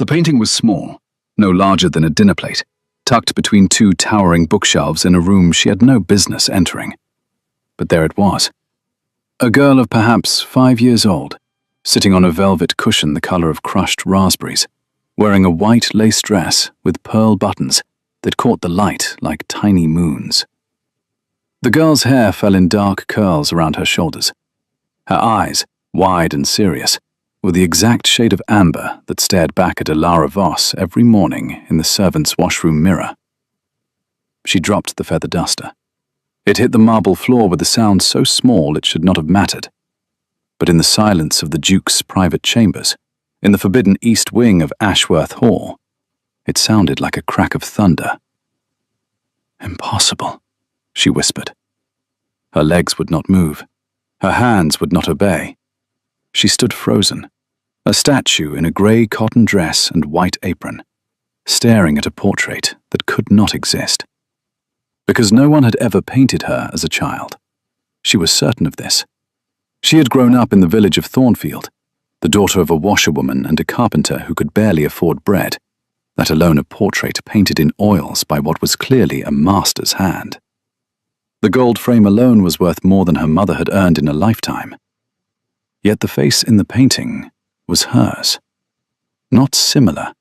painting was small, no larger than a dinner plate, tucked between two towering bookshelves in a room she had no business entering. But there it was. A girl of perhaps 5 years old, sitting on a velvet cushion the color of crushed raspberries, wearing a white lace dress with pearl buttons that caught the light like tiny moons. The girl's hair fell in dark curls around her shoulders. Her eyes, wide and serious, were the exact shade of amber that stared back at Ilara Voss every morning in the servants' washroom mirror. She dropped the feather duster. It hit the marble floor with a sound so small it should not have mattered. But in the silence of the Duke's private chambers, in the forbidden east wing of Ashworth Hall, it sounded like a crack of thunder. "Impossible," she whispered. Her legs would not move. Her hands would not obey. She stood frozen, a statue in a grey cotton dress and white apron, staring at a portrait that could not exist. Because no one had ever painted her as a child. She was certain of this. She had grown up in the village of Thornfield, the daughter of a washerwoman and a carpenter who could barely afford bread, let alone a portrait painted in oils by what was clearly a master's hand. The gold frame alone was worth more than her mother had earned in a lifetime. Yet the face in the painting was hers. Not similar,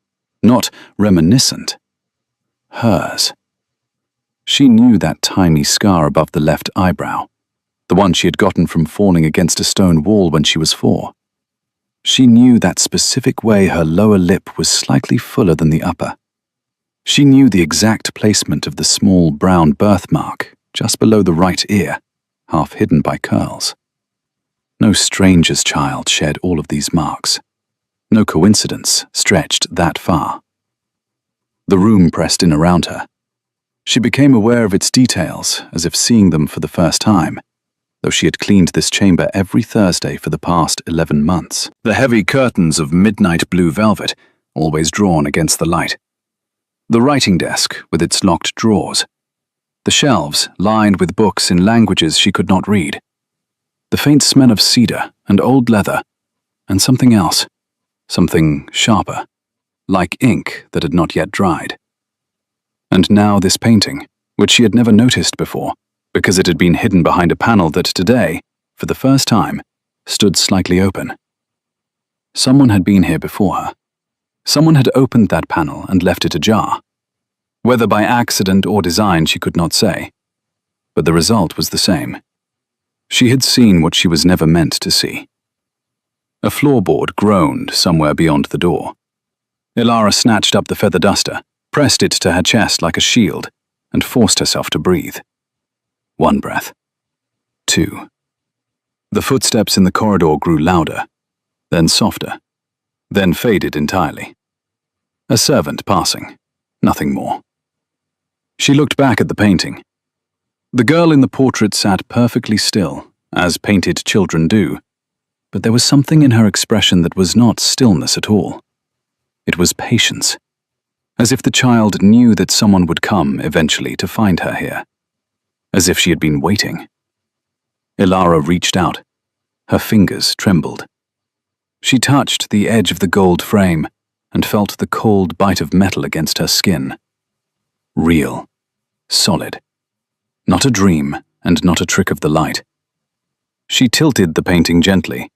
not reminiscent. Hers. She knew that tiny scar above the left eyebrow, the one she had gotten from falling against a stone wall when she was 4. She knew that specific way her lower lip was slightly fuller than the upper. She knew the exact placement of the small brown birthmark just below the right ear, half hidden by curls. No stranger's child shared all of these marks. No coincidence stretched that far. The room pressed in around her. She became aware of its details as if seeing them for the first time, though she had cleaned this chamber every Thursday for the past 11 months. The heavy curtains of midnight blue velvet, always drawn against the light. The writing desk with its locked drawers. The shelves lined with books in languages she could not read. The faint smell of cedar and old leather, and something else, something sharper, like ink that had not yet dried. And now this painting, which she had never noticed before, because it had been hidden behind a panel that today, for the first time, stood slightly open. Someone had been here before her. Someone had opened that panel and left it ajar. Whether by accident or design she could not say, but the result was the same. She had seen what she was never meant to see. A floorboard groaned somewhere beyond the door. Ilara snatched up the feather duster, pressed it to her chest like a shield, and forced herself to breathe. 1 breath. 2. The footsteps in the corridor grew louder, then softer, then faded entirely. A servant passing, nothing more. She looked back at the painting. The girl in the portrait sat perfectly still, as painted children do, but there was something in her expression that was not stillness at all. It was patience, as if the child knew that someone would come eventually to find her here, as if she had been waiting. Ilara reached out. Her fingers trembled. She touched the edge of the gold frame and felt the cold bite of metal against her skin. Real. Solid. Not a dream and not a trick of the light. She tilted the painting gently,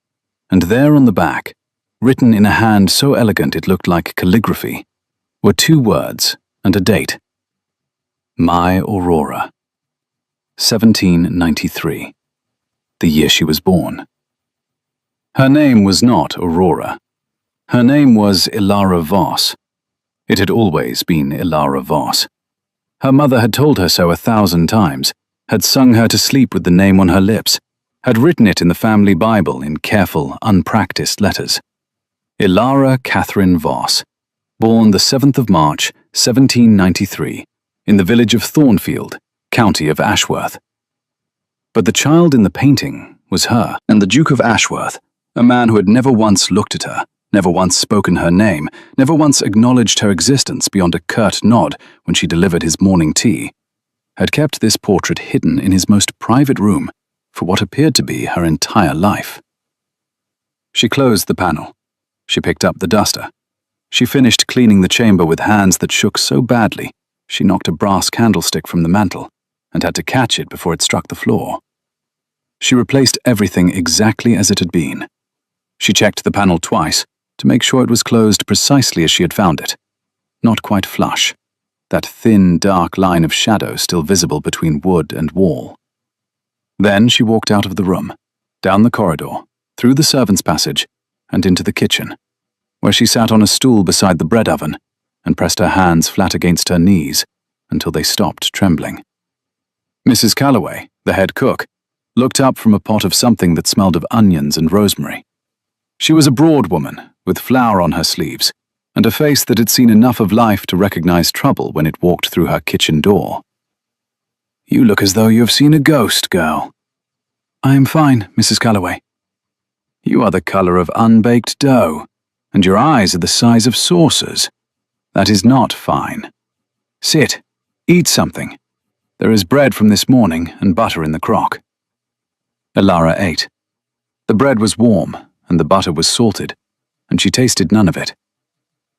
and there on the back, written in a hand so elegant it looked like calligraphy, were 2 words and a date. My Aurora. 1793. The year she was born. Her name was not Aurora. Her name was Ilara Voss. It had always been Ilara Voss. Her mother had told her so 1,000 times, had sung her to sleep with the name on her lips, had written it in the family Bible in careful, unpracticed letters. Ilara Catherine Voss, born the 7th of March, 1793, in the village of Thornfield, county of Ashworth. But the child in the painting was her, and the Duke of Ashworth, a man who had never once looked at her, never once spoken her name, never once acknowledged her existence beyond a curt nod when she delivered his morning tea, had kept this portrait hidden in his most private room for what appeared to be her entire life. She closed the panel. She picked up the duster. She finished cleaning the chamber with hands that shook so badly she knocked a brass candlestick from the mantel and had to catch it before it struck the floor. She replaced everything exactly as it had been. She checked the panel twice to make sure it was closed precisely as she had found it. Not quite flush, that thin, dark line of shadow still visible between wood and wall. Then she walked out of the room, down the corridor, through the servants' passage, and into the kitchen, where she sat on a stool beside the bread oven and pressed her hands flat against her knees until they stopped trembling. Mrs. Calloway, the head cook, looked up from a pot of something that smelled of onions and rosemary. She was a broad woman, with flour on her sleeves, and a face that had seen enough of life to recognize trouble when it walked through her kitchen door. "You look as though you have seen a ghost, girl." "I am fine, Mrs. Calloway." "You are the color of unbaked dough, and your eyes are the size of saucers. That is not fine. Sit, eat something. There is bread from this morning and butter in the crock." Elara ate. The bread was warm, and the butter was salted, and she tasted none of it.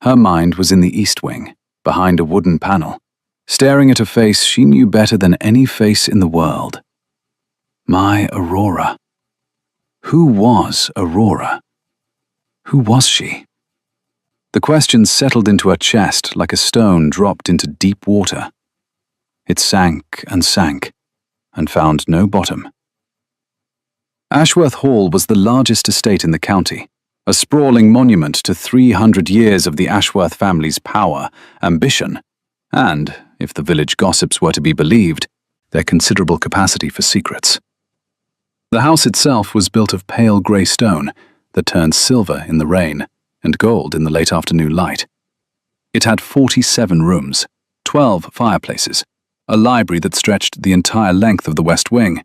Her mind was in the east wing, behind a wooden panel, staring at a face she knew better than any face in the world. My Aurora. Who was Aurora? Who was she? The question settled into her chest like a stone dropped into deep water. It sank, and found no bottom. Ashworth Hall was the largest estate in the county, a sprawling monument to 300 years of the Ashworth family's power, ambition, and, if the village gossips were to be believed, their considerable capacity for secrets. The house itself was built of pale grey stone that turned silver in the rain and gold in the late afternoon light. It had 47 rooms, 12 fireplaces, a library that stretched the entire length of the west wing,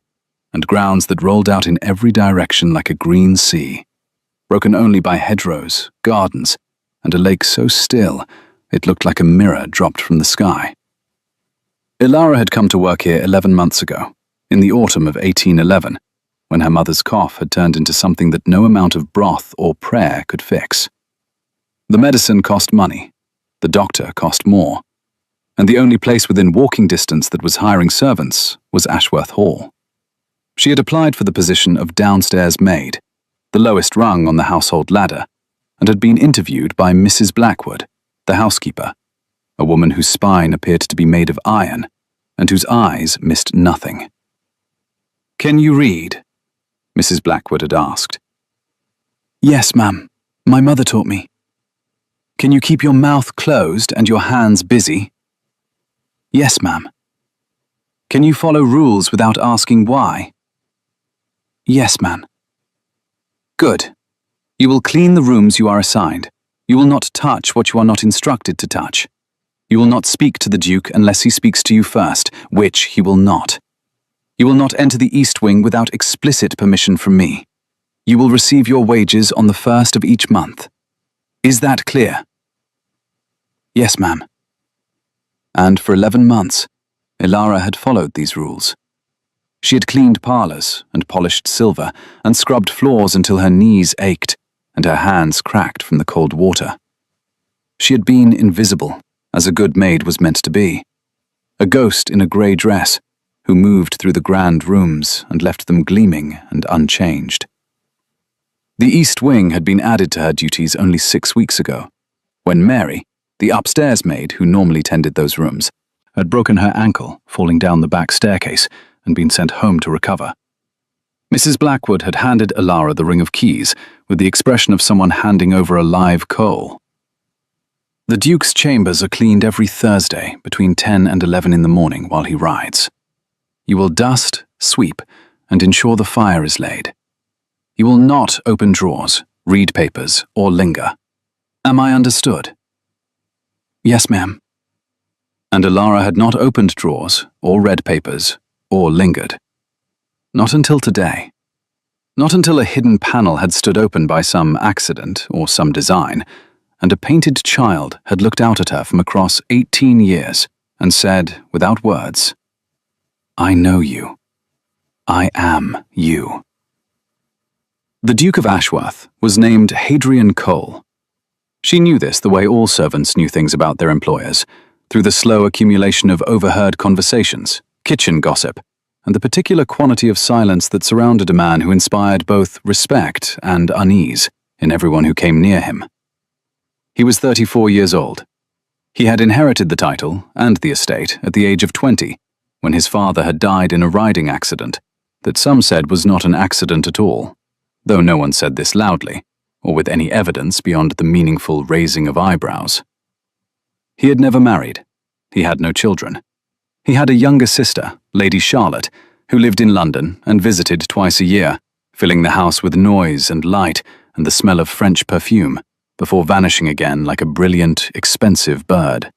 and grounds that rolled out in every direction like a green sea, broken only by hedgerows, gardens, and a lake so still it looked like a mirror dropped from the sky. Elara had come to work here 11 months ago, in the autumn of 1811, when her mother's cough had turned into something that no amount of broth or prayer could fix. The medicine cost money, the doctor cost more, and the only place within walking distance that was hiring servants was Ashworth Hall. She had applied for the position of downstairs maid, the lowest rung on the household ladder, and had been interviewed by Mrs. Blackwood, the housekeeper, a woman whose spine appeared to be made of iron and whose eyes missed nothing. "Can you read?" Mrs. Blackwood had asked. "Yes, ma'am. My mother taught me." "Can you keep your mouth closed and your hands busy?" "Yes, ma'am." "Can you follow rules without asking why?" "Yes, ma'am." "Good. You will clean the rooms you are assigned. You will not touch what you are not instructed to touch. You will not speak to the Duke unless he speaks to you first, which he will not. You will not enter the East Wing without explicit permission from me. You will receive your wages on the 1st of each month. Is that clear?" "Yes, ma'am." And for 11 months, Elara had followed these rules. She had cleaned parlors and polished silver and scrubbed floors until her knees ached and her hands cracked from the cold water. She had been invisible, as a good maid was meant to be. A ghost in a grey dress, who moved through the grand rooms and left them gleaming and unchanged. The East Wing had been added to her duties only 6 weeks ago, when Mary, the upstairs maid who normally tended those rooms, had broken her ankle falling down the back staircase and been sent home to recover. Mrs. Blackwood had handed Elara the ring of keys with the expression of someone handing over a live coal. "The Duke's chambers are cleaned every Thursday between 10 and 11 in the morning while he rides. You will dust, sweep, and ensure the fire is laid. You will not open drawers, read papers, or linger. Am I understood?" "Yes, ma'am." And Elara had not opened drawers, or read papers, or lingered. Not until today. Not until a hidden panel had stood open by some accident or some design, and a painted child had looked out at her from across 18 years and said, without words, "I know you. I am you." The Duke of Ashworth was named Hadrian Cole. She knew this the way all servants knew things about their employers, through the slow accumulation of overheard conversations, kitchen gossip, and the particular quantity of silence that surrounded a man who inspired both respect and unease in everyone who came near him. He was 34 years old. He had inherited the title and the estate at the age of 20, when his father had died in a riding accident that some said was not an accident at all, though no one said this loudly, or with any evidence beyond the meaningful raising of eyebrows. He had never married. He had no children. He had a younger sister, Lady Charlotte, who lived in London and visited twice a year, filling the house with noise and light and the smell of French perfume, before vanishing again like a brilliant, expensive bird.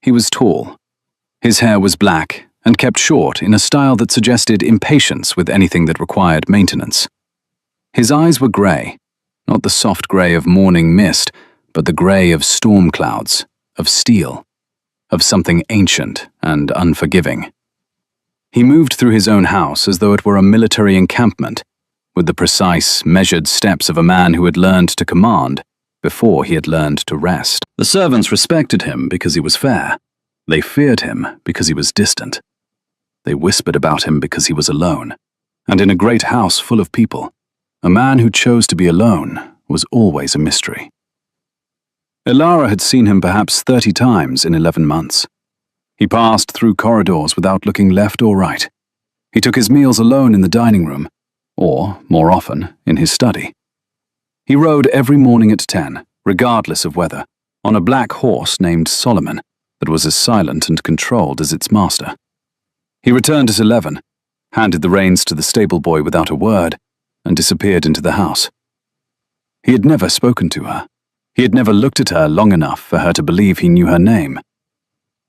He was tall. His hair was black and kept short in a style that suggested impatience with anything that required maintenance. His eyes were grey, not the soft grey of morning mist, but the grey of storm clouds, of steel, of something ancient and unforgiving. He moved through his own house as though it were a military encampment, with the precise, measured steps of a man who had learned to command before he had learned to rest. The servants respected him because he was fair. They feared him because he was distant. They whispered about him because he was alone. And in a great house full of people, a man who chose to be alone was always a mystery. Ilara had seen him perhaps 30 times in 11 months. He passed through corridors without looking left or right. He took his meals alone in the dining room, or, more often, in his study. He rode every morning at 10, regardless of weather, on a black horse named Solomon that was as silent and controlled as its master. He returned at 11, handed the reins to the stable boy without a word, and disappeared into the house. He had never spoken to her. He had never looked at her long enough for her to believe he knew her name.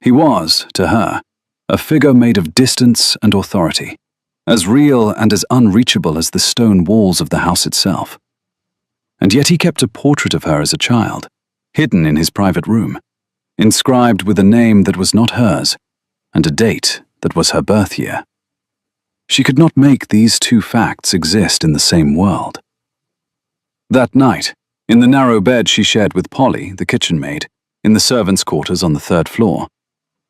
He was, to her, a figure made of distance and authority, as real and as unreachable as the stone walls of the house itself. And yet he kept a portrait of her as a child, hidden in his private room, inscribed with a name that was not hers, and a date that was her birth year. She could not make these two facts exist in the same world. That night, in the narrow bed she shared with Polly, the kitchen maid, in the servants' quarters on the 3rd floor,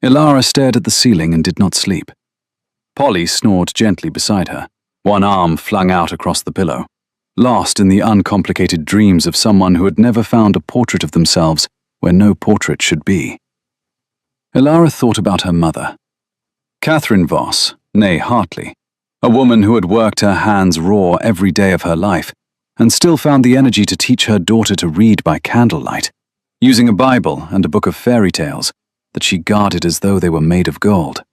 Ilara stared at the ceiling and did not sleep. Polly snored gently beside her, one arm flung out across the pillow, lost in the uncomplicated dreams of someone who had never found a portrait of themselves where no portrait should be. Ilara thought about her mother, Catherine Voss, née Hartley, a woman who had worked her hands raw every day of her life and still found the energy to teach her daughter to read by candlelight, using a Bible and a book of fairy tales that she guarded as though they were made of gold.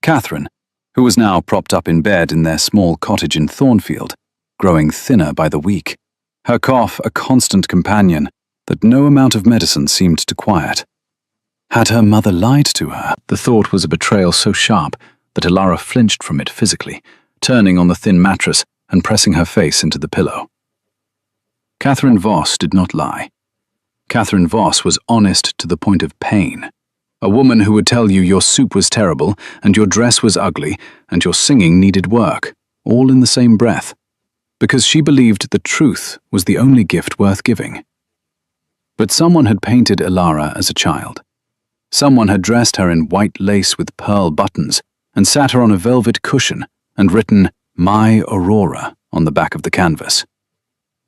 Catherine, who was now propped up in bed in their small cottage in Thornfield, growing thinner by the week, her cough a constant companion that no amount of medicine seemed to quiet. Had her mother lied to her? The thought was a betrayal so sharp that Ilara flinched from it physically, turning on the thin mattress and pressing her face into the pillow. Catherine Voss did not lie. Catherine Voss was honest to the point of pain. A woman who would tell you your soup was terrible, and your dress was ugly, and your singing needed work, all in the same breath, because she believed the truth was the only gift worth giving. But someone had painted Ilara as a child. Someone had dressed her in white lace with pearl buttons and sat her on a velvet cushion and written, "My Aurora," on the back of the canvas.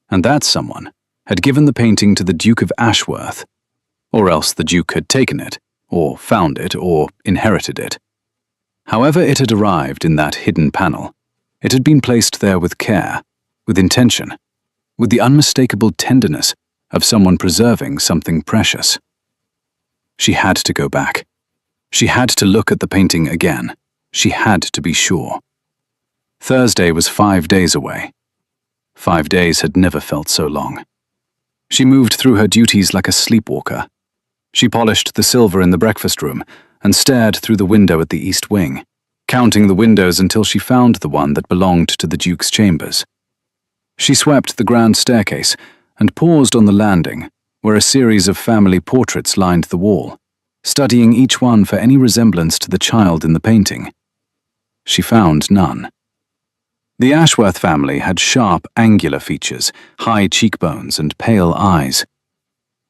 And that someone had given the painting to the Duke of Ashworth, or else the Duke had taken it, or found it, or inherited it. However it had arrived in that hidden panel, it had been placed there with care, with intention, with the unmistakable tenderness of someone preserving something precious. She had to go back. She had to look at the painting again. She had to be sure. Thursday was 5 days away. 5 days had never felt so long. She moved through her duties like a sleepwalker. She polished the silver in the breakfast room and stared through the window at the east wing, counting the windows until she found the one that belonged to the Duke's chambers. She swept the grand staircase and paused on the landing, where a series of family portraits lined the wall, studying each one for any resemblance to the child in the painting. She found none. The Ashworth family had sharp, angular features, high cheekbones, and pale eyes.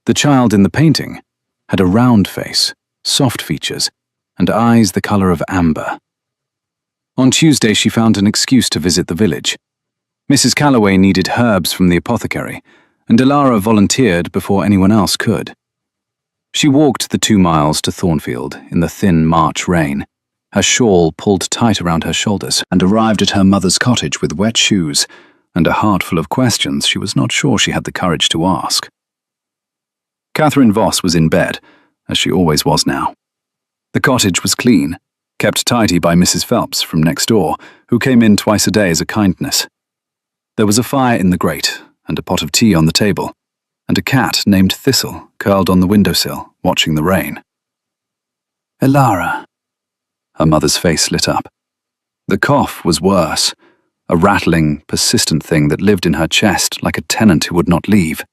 The child in the painting had a round face, soft features, and eyes the color of amber. On Tuesday, she found an excuse to visit the village. Mrs. Calloway needed herbs from the apothecary, and Ilara volunteered before anyone else could. She walked the 2 miles to Thornfield in the thin March rain, her shawl pulled tight around her shoulders, and arrived at her mother's cottage with wet shoes and a heart full of questions she was not sure she had the courage to ask. Catherine Voss was in bed, as she always was now. The cottage was clean, kept tidy by Mrs. Phelps from next door, who came in twice a day as a kindness. There was a fire in the grate, and a pot of tea on the table, and a cat named Thistle curled on the windowsill, watching the rain. "Ilara." Her mother's face lit up. The cough was worse, a rattling, persistent thing that lived in her chest like a tenant who would not leave.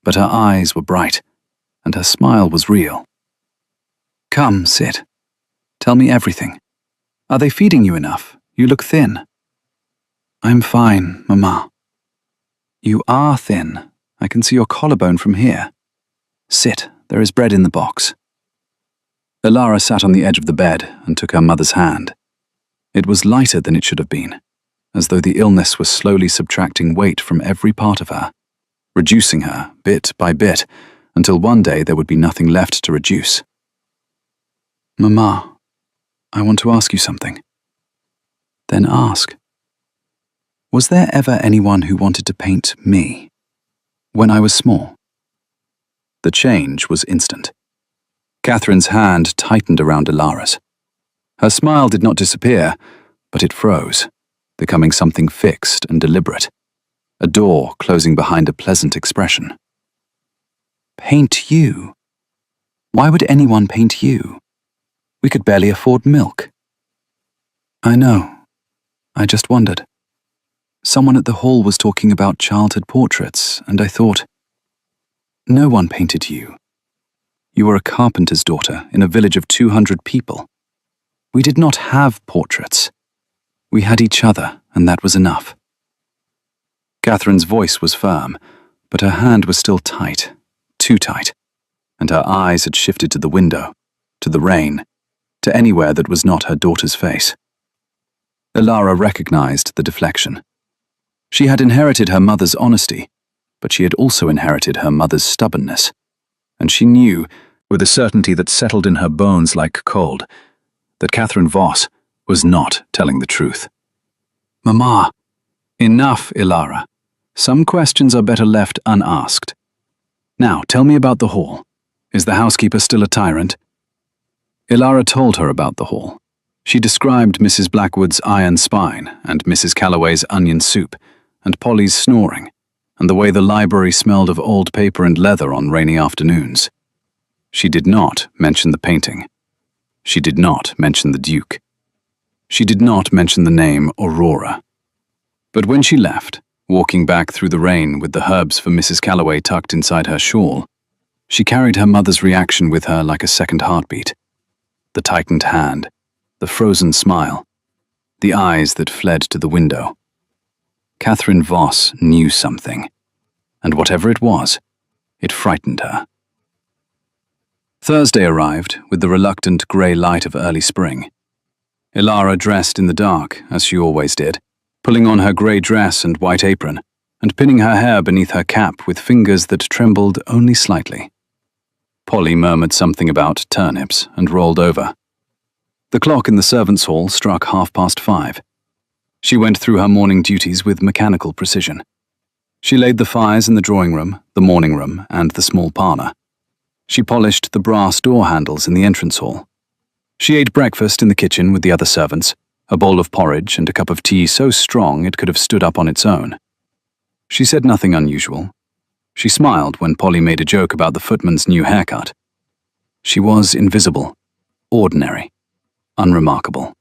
But her eyes were bright, and her smile was real. "Come, sit. Tell me everything. Are they feeding you enough? You look thin." "I'm fine, Mama." "You are thin. I can see your collarbone from here. Sit, there is bread in the box." Ilara sat on the edge of the bed and took her mother's hand. It was lighter than it should have been, as though the illness was slowly subtracting weight from every part of her, reducing her bit by bit, until one day there would be nothing left to reduce. "Mama, I want to ask you something." "Then ask." "Was there ever anyone who wanted to paint me when I was small?" The change was instant. Catherine's hand tightened around Ilara's. Her smile did not disappear, but it froze, becoming something fixed and deliberate, a door closing behind a pleasant expression. "Paint you? Why would anyone paint you? We could barely afford milk." "I know. I just wondered. Someone at the hall was talking about childhood portraits, and I thought, no one painted you. You were a carpenter's daughter in a village of 200 people. We did not have portraits. We had each other, and that was enough." Catherine's voice was firm, but her hand was still tight, too tight, and her eyes had shifted to the window, to the rain, to anywhere that was not her daughter's face. Ilara recognized the deflection. She had inherited her mother's honesty, but she had also inherited her mother's stubbornness, and she knew, with a certainty that settled in her bones like cold, that Catherine Voss was not telling the truth. "Mama." "Enough, Ilara. Some questions are better left unasked. Now, tell me about the hall. Is the housekeeper still a tyrant?" Ilara told her about the hall. She described Mrs. Blackwood's iron spine and Mrs. Calloway's onion soup and Polly's snoring, and the way the library smelled of old paper and leather on rainy afternoons. She did not mention the painting. She did not mention the Duke. She did not mention the name Aurora. But when she left, walking back through the rain with the herbs for Mrs. Calloway tucked inside her shawl, she carried her mother's reaction with her like a second heartbeat. The tightened hand, the frozen smile, the eyes that fled to the window. Catherine Voss knew something, and whatever it was, it frightened her. Thursday arrived with the reluctant grey light of early spring. Ilara dressed in the dark, as she always did, pulling on her grey dress and white apron, and pinning her hair beneath her cap with fingers that trembled only slightly. Polly murmured something about turnips and rolled over. The clock in the servants' hall struck 5:30. She went through her morning duties with mechanical precision. She laid the fires in the drawing room, the morning room, and the small parlour. She polished the brass door handles in the entrance hall. She ate breakfast in the kitchen with the other servants, a bowl of porridge and a cup of tea so strong it could have stood up on its own. She said nothing unusual. She smiled when Polly made a joke about the footman's new haircut. She was invisible, ordinary, unremarkable.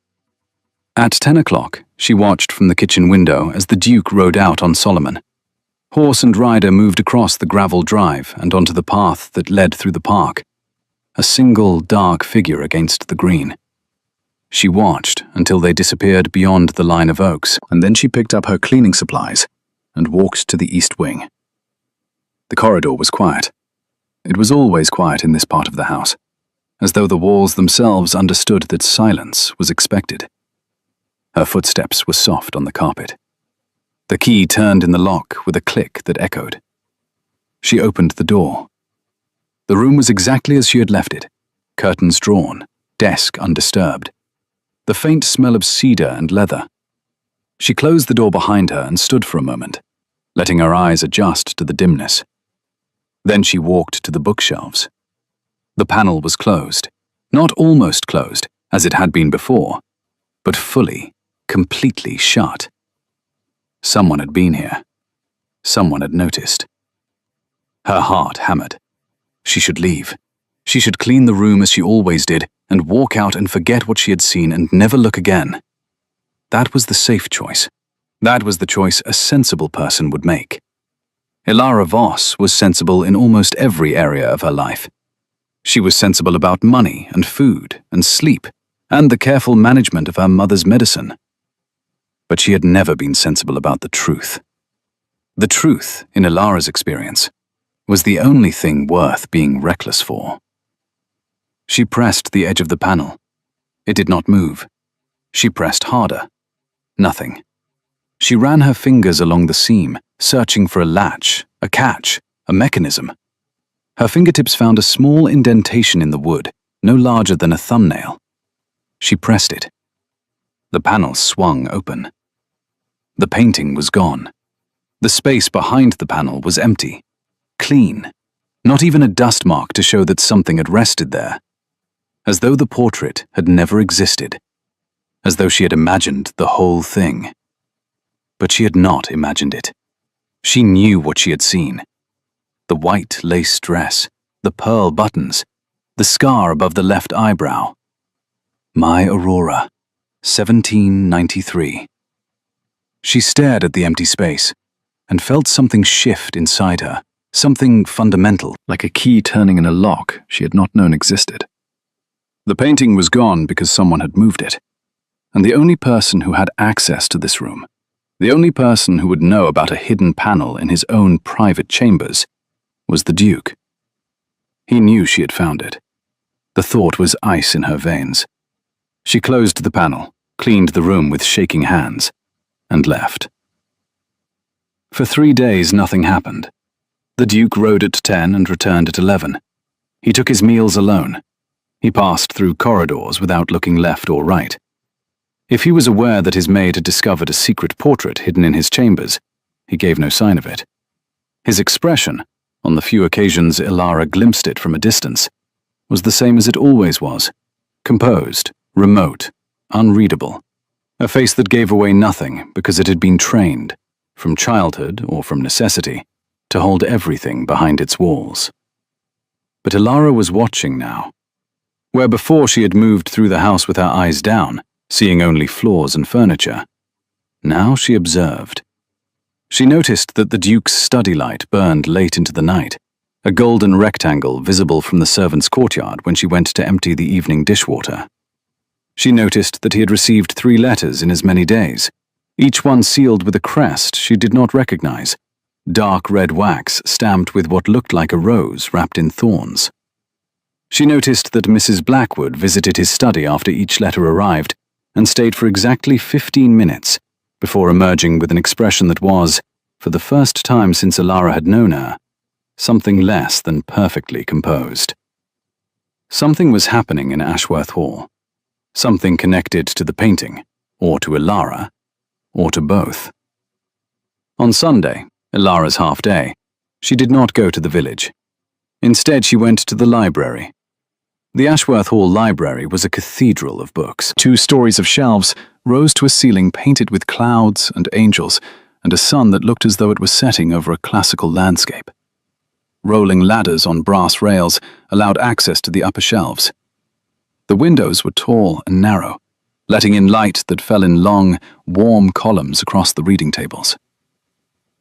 At 10 o'clock, she watched from the kitchen window as the Duke rode out on Solomon. Horse and rider moved across the gravel drive and onto the path that led through the park, a single dark figure against the green. She watched until they disappeared beyond the line of oaks, and then she picked up her cleaning supplies and walked to the east wing. The corridor was quiet. It was always quiet in this part of the house, as though the walls themselves understood that silence was expected. Her footsteps were soft on the carpet. The key turned in the lock with a click that echoed. She opened the door. The room was exactly as she had left it, curtains drawn, desk undisturbed. The faint smell of cedar and leather. She closed the door behind her and stood for a moment, letting her eyes adjust to the dimness. Then she walked to the bookshelves. The panel was closed, not almost closed, as it had been before, but fully, completely shut. Someone had been here. Someone had noticed. Her heart hammered. She should leave. She should clean the room as she always did and walk out and forget what she had seen and never look again. That was the safe choice. That was the choice a sensible person would make. Ilara Voss was sensible in almost every area of her life. She was sensible about money and food and sleep and the careful management of her mother's medicine. But she had never been sensible about the truth. The truth, in Ilara's experience, was the only thing worth being reckless for. She pressed the edge of the panel. It did not move. She pressed harder. Nothing. She ran her fingers along the seam, searching for a latch, a catch, a mechanism. Her fingertips found a small indentation in the wood, no larger than a thumbnail. She pressed it. The panel swung open. The painting was gone. The space behind the panel was empty, clean, not even a dust mark to show that something had rested there. As though the portrait had never existed. As though she had imagined the whole thing. But she had not imagined it. She knew what she had seen. The white lace dress, the pearl buttons, the scar above the left eyebrow. My Aurora, 1793. She stared at the empty space and felt something shift inside her, something fundamental, like a key turning in a lock she had not known existed. The painting was gone because someone had moved it, and the only person who had access to this room, the only person who would know about a hidden panel in his own private chambers, was the Duke. He knew she had found it. The thought was ice in her veins. She closed the panel, cleaned the room with shaking hands, and left. For 3 days nothing happened. The Duke rode at 10 and returned at 11. He took his meals alone. He passed through corridors without looking left or right. If he was aware that his maid had discovered a secret portrait hidden in his chambers, he gave no sign of it. His expression, on the few occasions Ilara glimpsed it from a distance, was the same as it always was, composed, remote, unreadable, a face that gave away nothing because it had been trained, from childhood or from necessity, to hold everything behind its walls. But Ilara was watching now. Where before she had moved through the house with her eyes down, seeing only floors and furniture, now she observed. She noticed that the Duke's study light burned late into the night, a golden rectangle visible from the servants' courtyard when she went to empty the evening dishwater. She noticed that he had received 3 letters in as many days, each one sealed with a crest she did not recognize, dark red wax stamped with what looked like a rose wrapped in thorns. She noticed that Mrs. Blackwood visited his study after each letter arrived and stayed for exactly 15 minutes before emerging with an expression that was, for the first time since Ilara had known her, something less than perfectly composed. Something was happening in Ashworth Hall. Something connected to the painting, or to Ilara, or to both. On Sunday, Ilara's half-day, she did not go to the village. Instead, she went to the library. The Ashworth Hall Library was a cathedral of books. 2 stories of shelves rose to a ceiling painted with clouds and angels and a sun that looked as though it was setting over a classical landscape. Rolling ladders on brass rails allowed access to the upper shelves. The windows were tall and narrow, letting in light that fell in long, warm columns across the reading tables.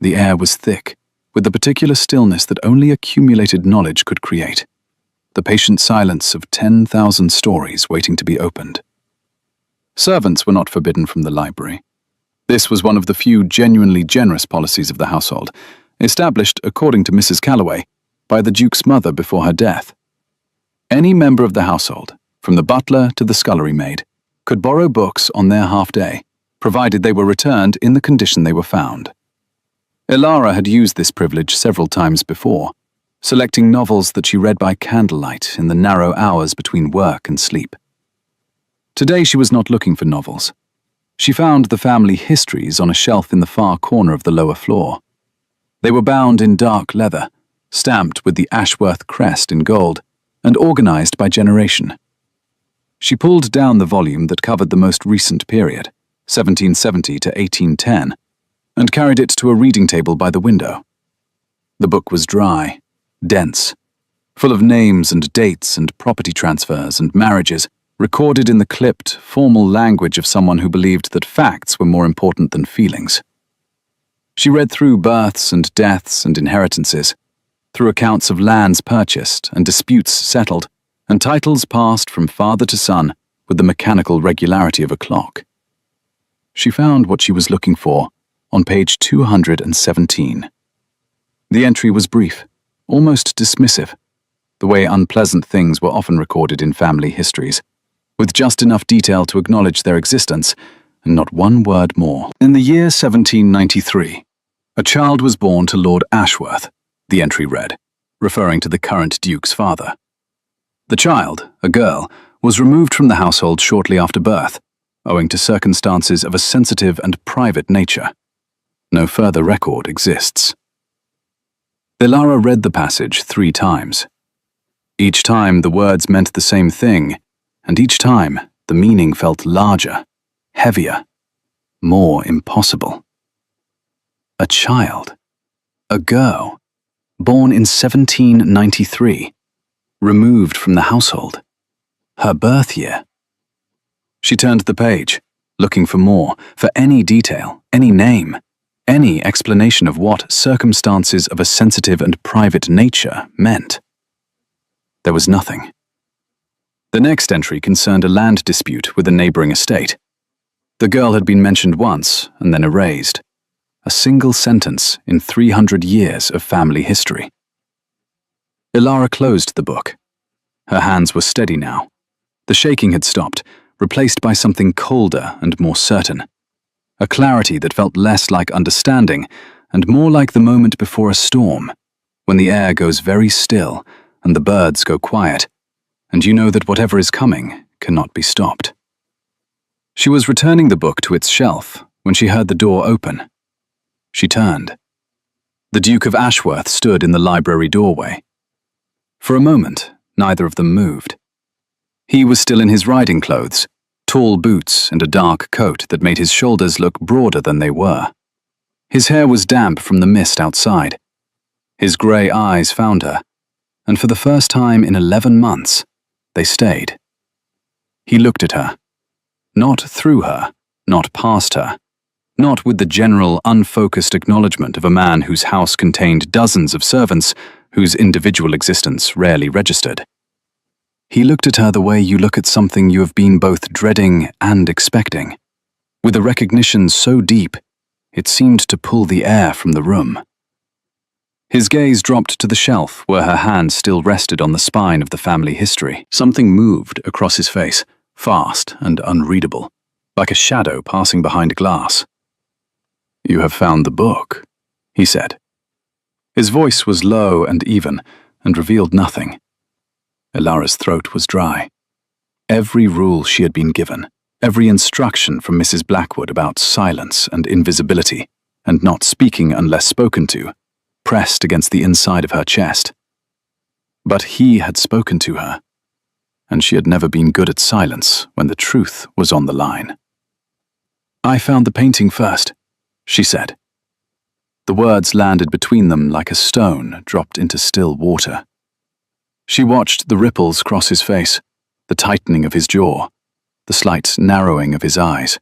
The air was thick, with the particular stillness that only accumulated knowledge could create. The patient silence of 10,000 stories waiting to be opened. Servants were not forbidden from the library. This was one of the few genuinely generous policies of the household, established, according to Mrs. Calloway, by the Duke's mother before her death. Any member of the household, from the butler to the scullery maid, could borrow books on their half-day, provided they were returned in the condition they were found. Ilara had used this privilege several times before, selecting novels that she read by candlelight in the narrow hours between work and sleep. Today she was not looking for novels. She found the family histories on a shelf in the far corner of the lower floor. They were bound in dark leather, stamped with the Ashworth crest in gold, and organized by generation. She pulled down the volume that covered the most recent period, 1770 to 1810, and carried it to a reading table by the window. The book was dry, dense, full of names and dates and property transfers and marriages, recorded in the clipped, formal language of someone who believed that facts were more important than feelings. She read through births and deaths and inheritances, through accounts of lands purchased and disputes settled, and titles passed from father to son with the mechanical regularity of a clock. She found what she was looking for on page 217. The entry was brief, almost dismissive, the way unpleasant things were often recorded in family histories, with just enough detail to acknowledge their existence and not one word more. In the year 1793, a child was born to Lord Ashworth, the entry read, referring to the current Duke's father. The child, a girl, was removed from the household shortly after birth, owing to circumstances of a sensitive and private nature. No further record exists. Ilara read the passage 3 times. Each time the words meant the same thing, and each time the meaning felt larger, heavier, more impossible. A child, a girl, born in 1793, removed from the household, her birth year. She turned the page, looking for more, for any detail, any name, any explanation of what circumstances of a sensitive and private nature meant. There was nothing. The next entry concerned a land dispute with a neighboring estate. The girl had been mentioned once and then erased. A single sentence in 300 years of family history. Ilara closed the book. Her hands were steady now. The shaking had stopped, replaced by something colder and more certain. A clarity that felt less like understanding and more like the moment before a storm, when the air goes very still and the birds go quiet, and you know that whatever is coming cannot be stopped. She was returning the book to its shelf when she heard the door open. She turned. The Duke of Ashworth stood in the library doorway. For a moment, neither of them moved. He was still in his riding clothes, tall boots and a dark coat that made his shoulders look broader than they were. His hair was damp from the mist outside. His grey eyes found her, and for the first time in 11 months, they stayed. He looked at her. Not through her, not past her, not with the general, unfocused acknowledgement of a man whose house contained dozens of servants whose individual existence rarely registered. He looked at her the way you look at something you have been both dreading and expecting, with a recognition so deep it seemed to pull the air from the room. His gaze dropped to the shelf where her hand still rested on the spine of the family history. Something moved across his face, fast and unreadable, like a shadow passing behind glass. "You have found the book," he said. His voice was low and even, and revealed nothing. Ilara's throat was dry. Every rule she had been given, every instruction from Mrs. Blackwood about silence and invisibility, and not speaking unless spoken to, pressed against the inside of her chest. But he had spoken to her, and she had never been good at silence when the truth was on the line. "I found the painting first," she said. The words landed between them like a stone dropped into still water. She watched the ripples cross his face, the tightening of his jaw, the slight narrowing of his eyes,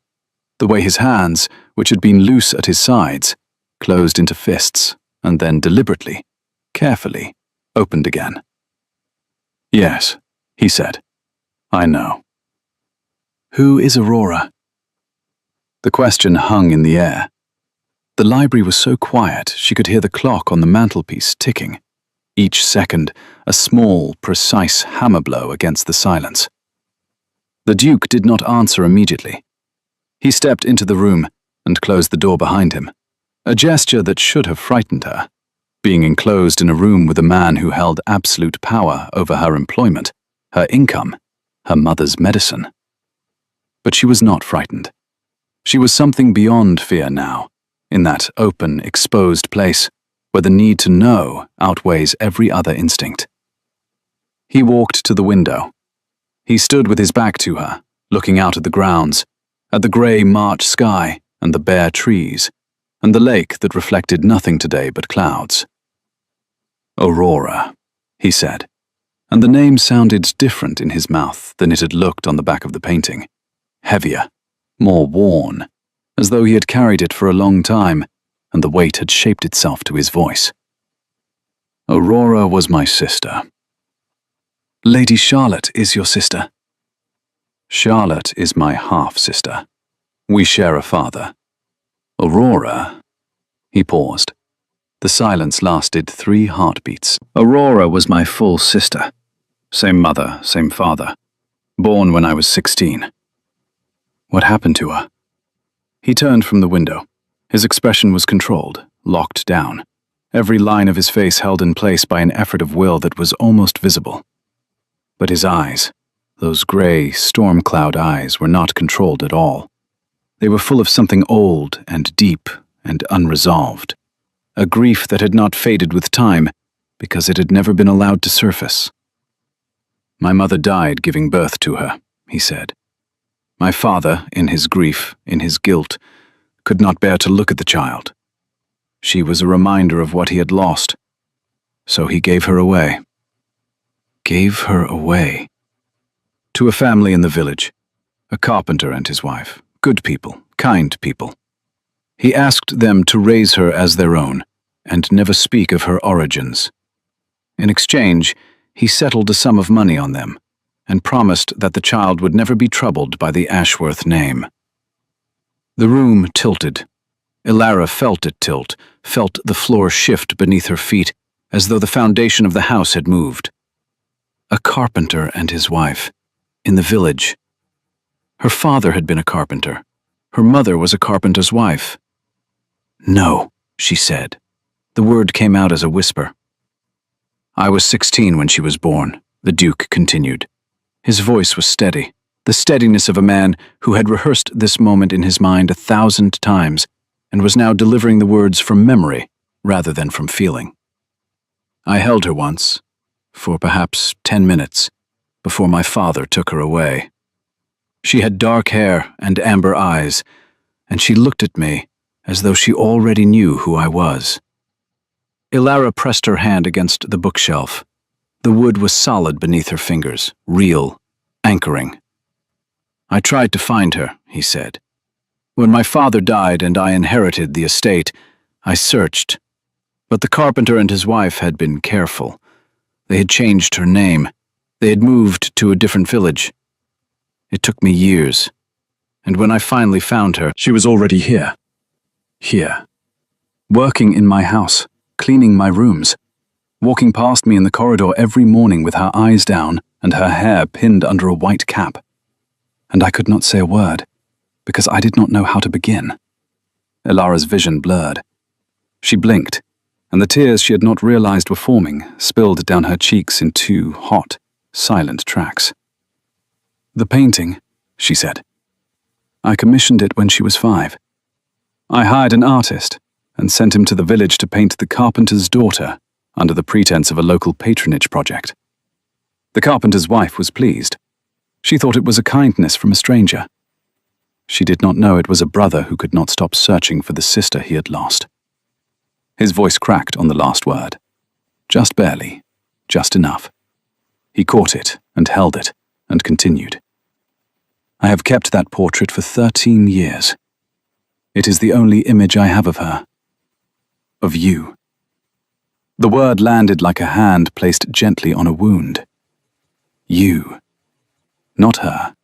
the way his hands, which had been loose at his sides, closed into fists, and then deliberately, carefully, opened again. "Yes," he said. "I know." "Who is Aurora?" The question hung in the air. The library was so quiet she could hear the clock on the mantelpiece ticking. each second a small, precise hammer blow against the silence. The Duke did not answer immediately. He stepped into the room and closed the door behind him, a gesture that should have frightened her. Being enclosed in a room with a man who held absolute power over her employment, her income, her mother's medicine. But she was not frightened. She was something beyond fear now, in that open, exposed place where the need to know outweighs every other instinct. He walked to the window. He stood with his back to her, looking out at the grounds, at the grey March sky and the bare trees, and the lake that reflected nothing today but clouds. Aurora, he said, and the name sounded different in his mouth than it had looked on the back of the painting. Heavier, more worn, as though he had carried it for a long time, and the weight had shaped itself to his voice. Aurora was my sister. Lady Charlotte is your sister. Charlotte is my half-sister. We share a father. Aurora... He paused. The silence lasted 3 heartbeats. Aurora was my full sister. Same mother, same father. Born when I was 16. What happened to her? He turned from the window. His expression was controlled, locked down, every line of his face held in place by an effort of will that was almost visible. But his eyes, those grey, storm cloud eyes, were not controlled at all. They were full of something old and deep and unresolved, a grief that had not faded with time because it had never been allowed to surface. My mother died giving birth to her, he said. My father, in his grief, in his guilt, could not bear to look at the child. She was a reminder of what he had lost, so he gave her away. Gave her away. To a family in the village, a carpenter and his wife, good people, kind people. He asked them to raise her as their own, and never speak of her origins. In exchange, he settled a sum of money on them, and promised that the child would never be troubled by the Ashworth name. The room tilted. Ilara felt it tilt, felt the floor shift beneath her feet, as though the foundation of the house had moved. A carpenter and his wife, in the village. Her father had been a carpenter. Her mother was a carpenter's wife. No, she said. The word came out as a whisper. I was 16 when she was born, the Duke continued. His voice was steady, the steadiness of a man who had rehearsed this moment in his mind 1,000 times and was now delivering the words from memory rather than from feeling. I held her once, for perhaps 10 minutes, before my father took her away. She had dark hair and amber eyes, and she looked at me as though she already knew who I was. Ilara pressed her hand against the bookshelf. The wood was solid beneath her fingers, real, anchoring. I tried to find her, he said. When my father died and I inherited the estate, I searched. But the carpenter and his wife had been careful. They had changed her name. They had moved to a different village. It took me years. And when I finally found her, she was already here. Here. Working in my house, cleaning my rooms, walking past me in the corridor every morning with her eyes down and her hair pinned under a white cap. And I could not say a word, because I did not know how to begin. Ilara's vision blurred. She blinked, and the tears she had not realized were forming spilled down her cheeks in 2 hot, silent tracks. The painting, she said. I commissioned it when she was 5. I hired an artist and sent him to the village to paint the carpenter's daughter under the pretense of a local patronage project. The carpenter's wife was pleased. She thought it was a kindness from a stranger. She did not know it was a brother who could not stop searching for the sister he had lost. His voice cracked on the last word. Just barely, just enough. He caught it and held it and continued. I have kept that portrait for 13 years. It is the only image I have of her. Of you. The word landed like a hand placed gently on a wound. You. Not her.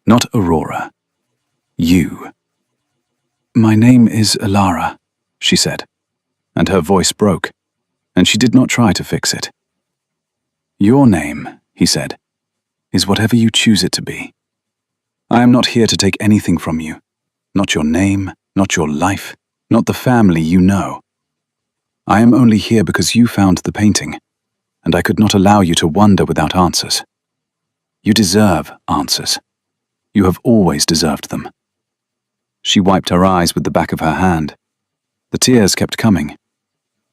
Not Aurora. You. My name is Ilara, she said, and her voice broke. and she did not try to fix it. "Your name," he said, "is whatever you choose it to be. I am not here to take anything from you, not your name, not your life, not the family you know. I am only here because you found the painting, and I could not allow you to wonder without answers. You deserve answers. You have always deserved them." She wiped her eyes with the back of her hand. The tears kept coming.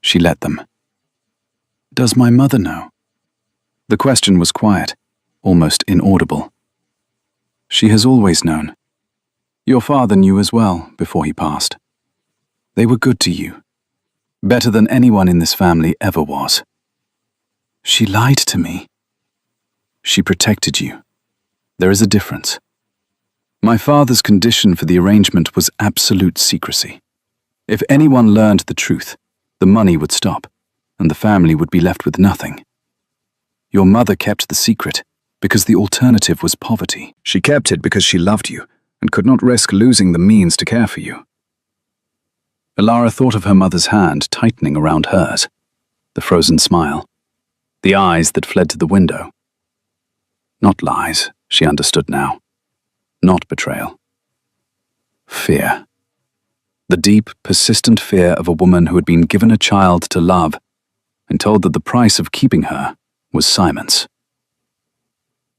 She let them. "Does my mother know?" The question was quiet, almost inaudible. "She has always known. Your father knew as well before he passed. They were good to you. Better than anyone in this family ever was. She lied to me. She protected you. There is a difference. My father's condition for the arrangement was absolute secrecy. If anyone learned the truth, the money would stop, and the family would be left with nothing. Your mother kept the secret because the alternative was poverty. She kept it because she loved you and could not risk losing the means to care for you." Elara thought of her mother's hand tightening around hers, the frozen smile, the eyes that fled to the window. Not lies, she understood now. Not betrayal. Fear. The deep, persistent fear of a woman who had been given a child to love and told that the price of keeping her was silence.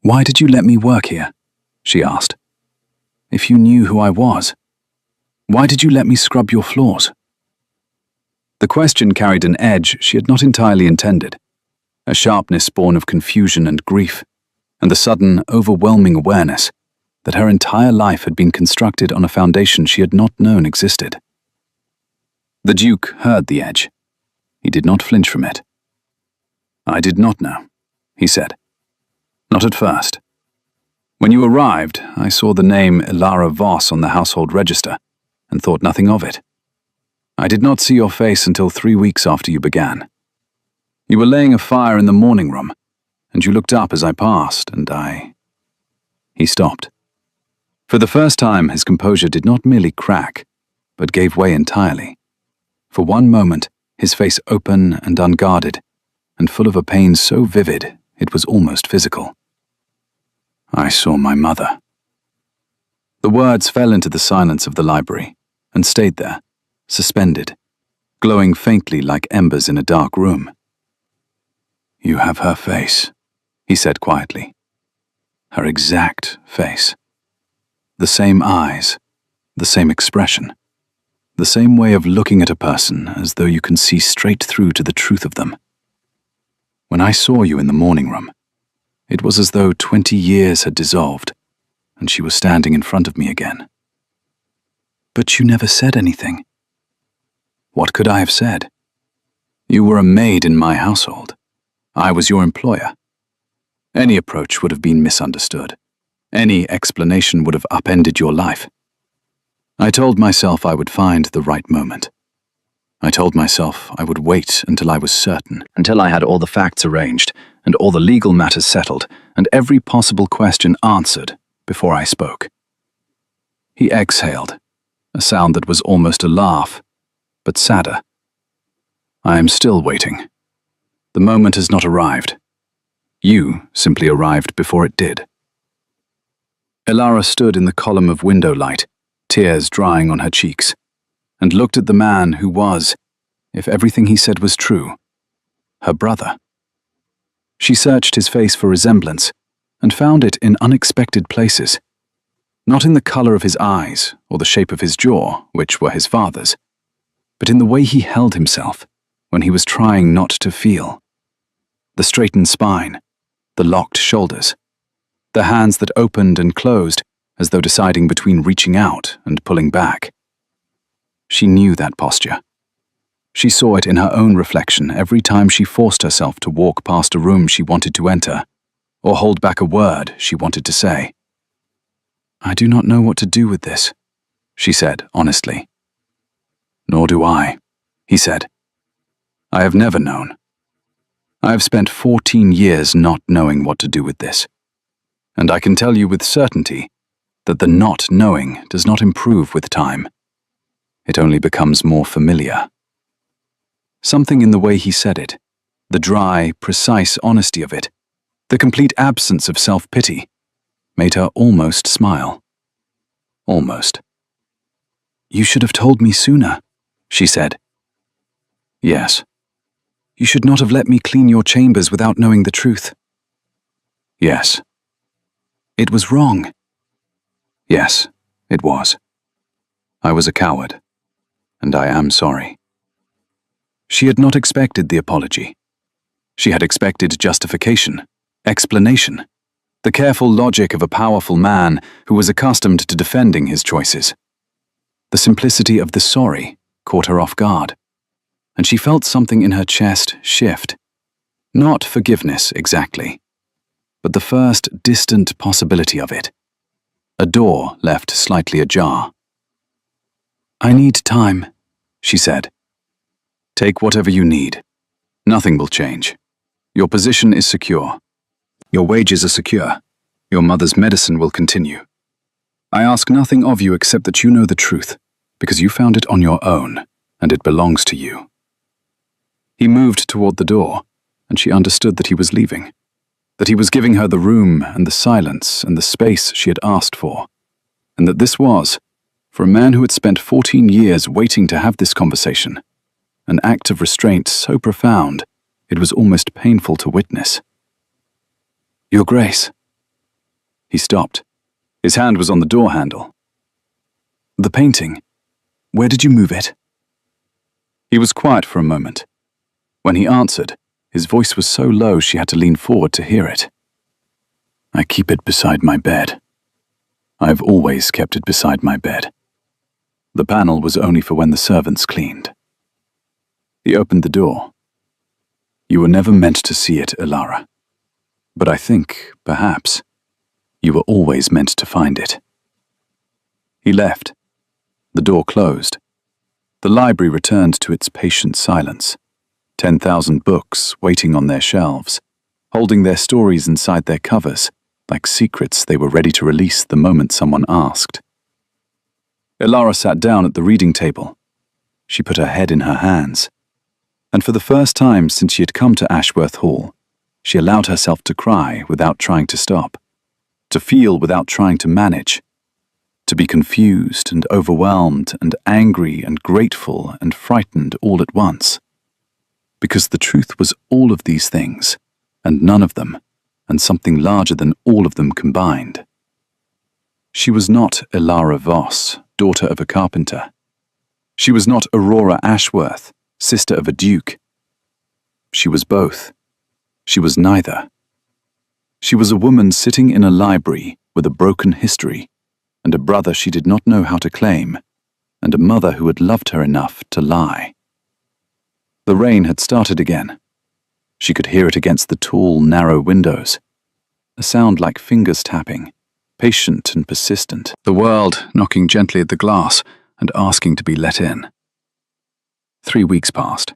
"Why did you let me work here?" she asked. "If you knew who I was, why did you let me scrub your floors?" The question carried an edge she had not entirely intended, a sharpness born of confusion and grief, and the sudden, overwhelming awareness that her entire life had been constructed on a foundation she had not known existed. The Duke heard the edge. He did not flinch from it. "I did not know," he said. "Not at first. When you arrived, I saw the name Elara Voss on the household register and thought nothing of it. I did not see your face until 3 weeks after you began. You were laying a fire in the morning room, and you looked up as I passed, and I—" He stopped. For the first time, his composure did not merely crack, but gave way entirely. For one moment, his face open and unguarded, and full of a pain so vivid it was almost physical. "I saw my mother." The words fell into the silence of the library and stayed there, suspended, glowing faintly like embers in a dark room. "You have her face," he said quietly. "Her exact face. The same eyes, the same expression, the same way of looking at a person as though you can see straight through to the truth of them. When I saw you in the morning room, it was as though 20 years had dissolved, and she was standing in front of me again." "But you never said anything." "What could I have said? You were a maid in my household. I was your employer. Any approach would have been misunderstood. Any explanation would have upended your life. I told myself I would find the right moment. I told myself I would wait until I was certain, until I had all the facts arranged, and all the legal matters settled, and every possible question answered before I spoke." He exhaled, a sound that was almost a laugh, but sadder. "I am still waiting. The moment has not arrived. You simply arrived before it did." Elara stood in the column of window light, tears drying on her cheeks, and looked at the man who was, if everything he said was true, her brother. She searched his face for resemblance and found it in unexpected places, not in the color of his eyes or the shape of his jaw, which were his father's, but in the way he held himself when he was trying not to feel. The straightened spine, the locked shoulders, the hands that opened and closed as though deciding between reaching out and pulling back. She knew that posture. She saw it in her own reflection every time she forced herself to walk past a room she wanted to enter, or hold back a word she wanted to say. "I do not know what to do with this," she said honestly. "Nor do I," he said. "I have never known. I have spent 14 years not knowing what to do with this. And I can tell you with certainty that the not knowing does not improve with time. It only becomes more familiar." Something in the way he said it, the dry, precise honesty of it, the complete absence of self-pity, made her almost smile. Almost. "You should have told me sooner," she said. "Yes." "You should not have let me clean your chambers without knowing the truth." "Yes." "It was wrong." "Yes, it was. I was a coward, and I am sorry." She had not expected the apology. She had expected justification, explanation, the careful logic of a powerful man who was accustomed to defending his choices. The simplicity of the sorry caught her off guard, and she felt something in her chest shift. Not forgiveness exactly, but the first distant possibility of it. A door left slightly ajar. "I need time," she said. "Take whatever you need. Nothing will change. Your position is secure. Your wages are secure. Your mother's medicine will continue. I ask nothing of you except that you know the truth, because you found it on your own, and it belongs to you." He moved toward the door, and she understood that he was leaving, that he was giving her the room and the silence and the space she had asked for, and that this was, for a man who had spent 14 years waiting to have this conversation, an act of restraint so profound it was almost painful to witness. "Your Grace." He stopped. His hand was on the door handle. "The painting. Where did you move it?" He was quiet for a moment. When he answered, his voice was so low she had to lean forward to hear it. "I keep it beside my bed. I've always kept it beside my bed. The panel was only for when the servants cleaned." He opened the door. "You were never meant to see it, Elara. But I think, perhaps, you were always meant to find it." He left. The door closed. The library returned to its patient silence. 10,000 books waiting on their shelves, holding their stories inside their covers, like secrets they were ready to release the moment someone asked. Elara sat down at the reading table. She put her head in her hands, and for the first time since she had come to Ashworth Hall, she allowed herself to cry without trying to stop, to feel without trying to manage, to be confused and overwhelmed and angry and grateful and frightened all at once. Because the truth was all of these things, and none of them, and something larger than all of them combined. She was not Elara Voss, daughter of a carpenter. She was not Aurora Ashworth, sister of a duke. She was both. She was neither. She was a woman sitting in a library with a broken history, and a brother she did not know how to claim, and a mother who had loved her enough to lie. The rain had started again. She could hear it against the tall, narrow windows. A sound like fingers tapping, patient and persistent. The world knocking gently at the glass and asking to be let in. 3 weeks passed.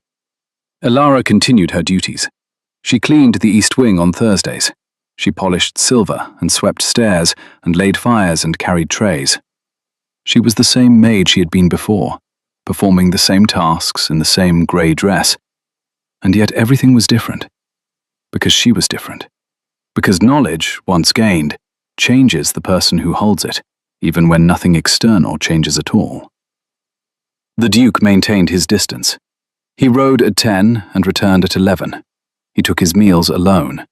Elara continued her duties. She cleaned the east wing on Thursdays. She polished silver and swept stairs and laid fires and carried trays. She was the same maid she had been before, performing the same tasks in the same grey dress. And yet everything was different. Because she was different. Because knowledge, once gained, changes the person who holds it, even when nothing external changes at all. The Duke maintained his distance. He rode at 10 and returned at 11. He took his meals alone.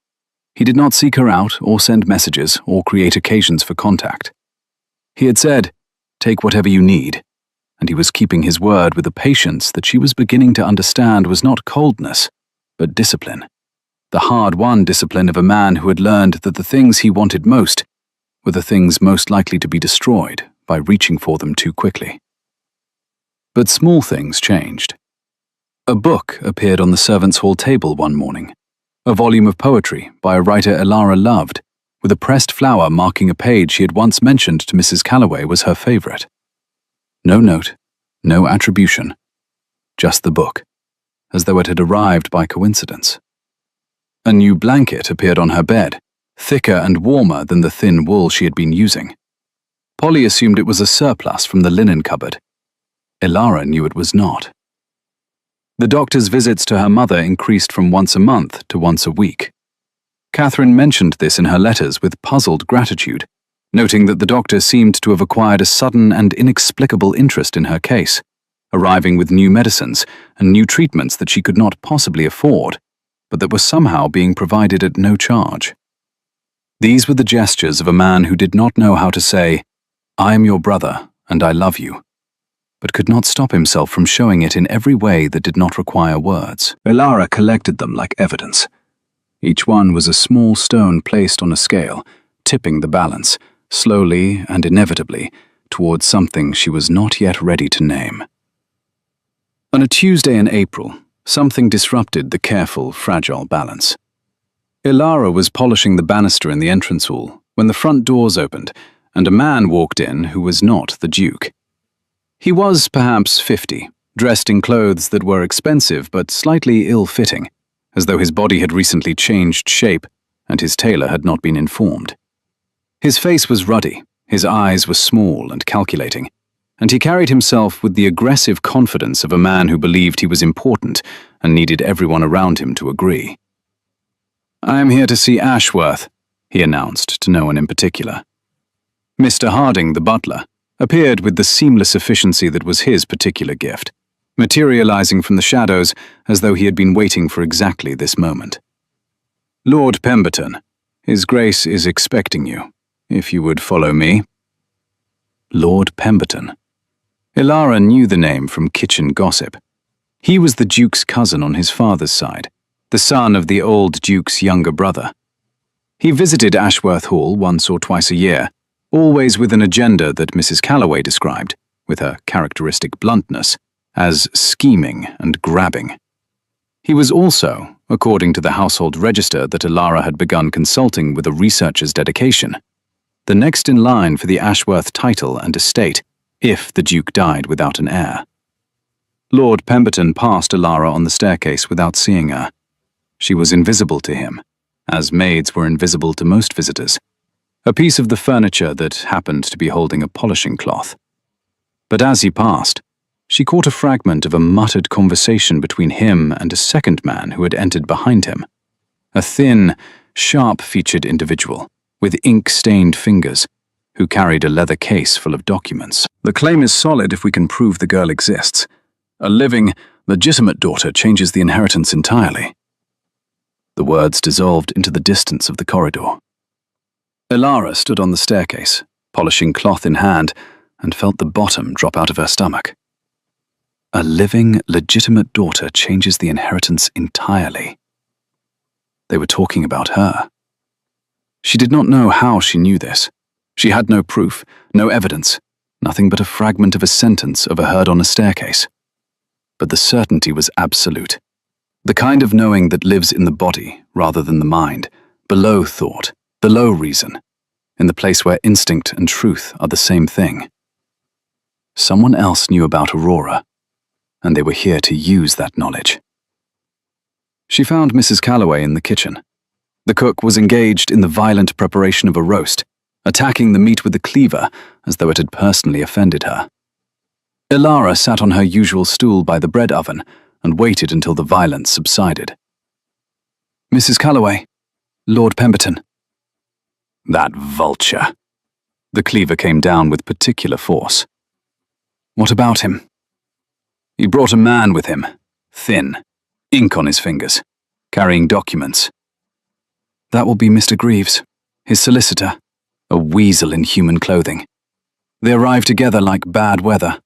He did not seek her out or send messages or create occasions for contact. He had said, "Take whatever you need," and he was keeping his word with a patience that she was beginning to understand was not coldness, but discipline. The hard-won discipline of a man who had learned that the things he wanted most were the things most likely to be destroyed by reaching for them too quickly. But small things changed. A book appeared on the servants' hall table one morning, a volume of poetry by a writer Elara loved, with a pressed flower marking a page she had once mentioned to Mrs. Calloway was her favorite. No note, no attribution, just the book, as though it had arrived by coincidence. A new blanket appeared on her bed, thicker and warmer than the thin wool she had been using. Polly assumed it was a surplus from the linen cupboard. Elara knew it was not. The doctor's visits to her mother increased from once a month to once a week. Catherine mentioned this in her letters with puzzled gratitude, noting that the doctor seemed to have acquired a sudden and inexplicable interest in her case, arriving with new medicines and new treatments that she could not possibly afford, but that were somehow being provided at no charge. These were the gestures of a man who did not know how to say, "I am your brother, and I love you," but could not stop himself from showing it in every way that did not require words. Elara collected them like evidence. Each one was a small stone placed on a scale, tipping the balance, slowly and inevitably, towards something she was not yet ready to name. On a Tuesday in April, something disrupted the careful, fragile balance. Elara was polishing the banister in the entrance hall when the front doors opened and a man walked in who was not the Duke. He was perhaps 50, dressed in clothes that were expensive but slightly ill-fitting, as though his body had recently changed shape and his tailor had not been informed. His face was ruddy, his eyes were small and calculating, and he carried himself with the aggressive confidence of a man who believed he was important and needed everyone around him to agree. "I am here to see Ashworth," he announced to no one in particular. Mr. Harding, the butler, appeared with the seamless efficiency that was his particular gift, materializing from the shadows as though he had been waiting for exactly this moment. "Lord Pemberton, His Grace is expecting you, if you would follow me." Lord Pemberton. Elara knew the name from kitchen gossip. He was the Duke's cousin on his father's side, the son of the old Duke's younger brother. He visited Ashworth Hall once or twice a year, always with an agenda that Mrs. Calloway described, with her characteristic bluntness, as scheming and grabbing. He was also, according to the household register that Elara had begun consulting with a researcher's dedication, the next in line for the Ashworth title and estate, if the Duke died without an heir. Lord Pemberton passed Elara on the staircase without seeing her. She was invisible to him, as maids were invisible to most visitors, a piece of the furniture that happened to be holding a polishing cloth. But as he passed, she caught a fragment of a muttered conversation between him and a second man who had entered behind him, a thin, sharp-featured individual with ink-stained fingers who carried a leather case full of documents. "The claim is solid if we can prove the girl exists. A living, legitimate daughter changes the inheritance entirely." The words dissolved into the distance of the corridor. Elara stood on the staircase, polishing cloth in hand, and felt the bottom drop out of her stomach. A living, legitimate daughter changes the inheritance entirely. They were talking about her. She did not know how she knew this. She had no proof, no evidence, nothing but a fragment of a sentence overheard on a staircase. But the certainty was absolute. The kind of knowing that lives in the body rather than the mind, below thought, below reason, in the place where instinct and truth are the same thing. Someone else knew about Aurora, and they were here to use that knowledge. She found Mrs. Calloway in the kitchen. The cook was engaged in the violent preparation of a roast, attacking the meat with a cleaver as though it had personally offended her. Elara sat on her usual stool by the bread oven and waited until the violence subsided. "Mrs. Calloway, Lord Pemberton." "That vulture." The cleaver came down with particular force. "What about him?" "He brought a man with him, thin, ink on his fingers, carrying documents." "That will be Mr. Greaves, his solicitor, a weasel in human clothing. They arrived together like bad weather."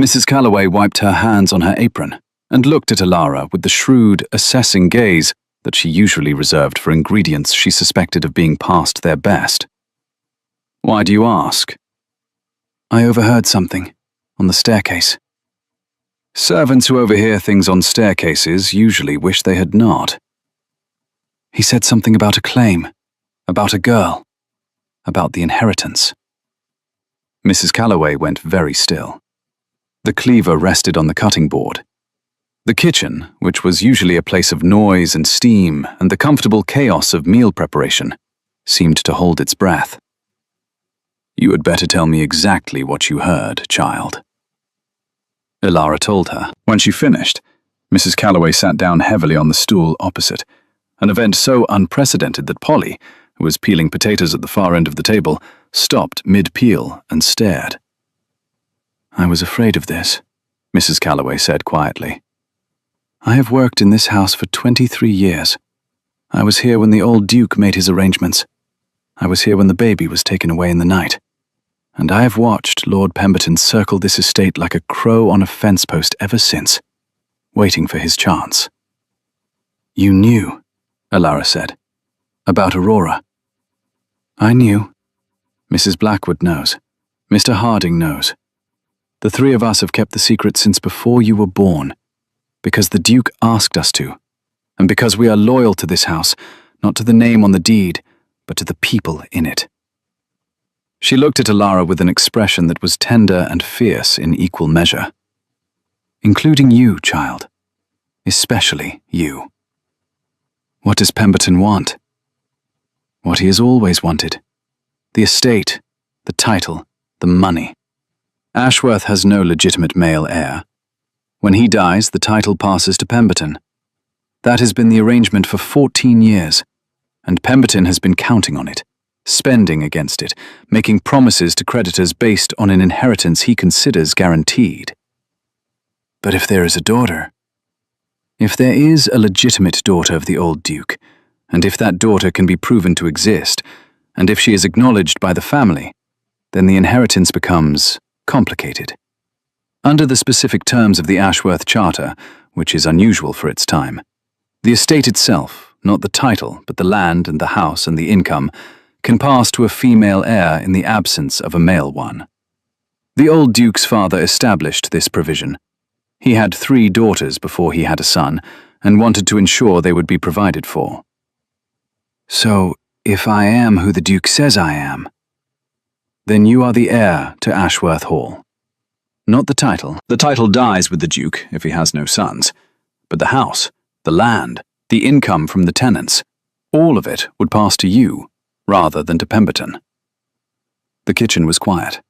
Mrs. Calloway wiped her hands on her apron and looked at Elara with the shrewd, assessing gaze that she usually reserved for ingredients she suspected of being past their best. "Why do you ask?" "I overheard something on the staircase." Servants who overhear things on staircases usually wish they had not. "He said something about a claim, about a girl, about the inheritance." Mrs. Calloway went very still. The cleaver rested on the cutting board. The kitchen, which was usually a place of noise and steam and the comfortable chaos of meal preparation, seemed to hold its breath. "You had better tell me exactly what you heard, child." Ilara told her. When she finished, Mrs. Calloway sat down heavily on the stool opposite, an event so unprecedented that Polly, who was peeling potatoes at the far end of the table, stopped mid-peel and stared. "I was afraid of this," Mrs. Calloway said quietly. "I have worked in this house for 23 years. I was here when the old Duke made his arrangements. I was here when the baby was taken away in the night. And I have watched Lord Pemberton circle this estate like a crow on a fence post ever since, waiting for his chance." "You knew," Ilara said, "about Aurora." "I knew. Mrs. Blackwood knows. Mr. Harding knows. The three of us have kept the secret since before you were born, because the Duke asked us to, and because we are loyal to this house, not to the name on the deed, but to the people in it." She looked at Ilara with an expression that was tender and fierce in equal measure. "Including you, child. Especially you. What does Pemberton want? What he has always wanted. The estate, the title, the money. Ashworth has no legitimate male heir. When he dies, the title passes to Pemberton. That has been the arrangement for 14 years, and Pemberton has been counting on it, spending against it, making promises to creditors based on an inheritance he considers guaranteed. But if there is a daughter, if there is a legitimate daughter of the old Duke, and if that daughter can be proven to exist, and if she is acknowledged by the family, then the inheritance becomes complicated. Under the specific terms of the Ashworth Charter, which is unusual for its time, the estate itself, not the title, but the land and the house and the income, can pass to a female heir in the absence of a male one. The old Duke's father established this provision. He had 3 daughters before he had a son, and wanted to ensure they would be provided for. "So, if I am who the Duke says I am, then you are the heir to Ashworth Hall. Not the title. The title dies with the Duke if he has no sons. But the house, the land, the income from the tenants, all of it would pass to you, rather than to Pemberton." The kitchen was quiet.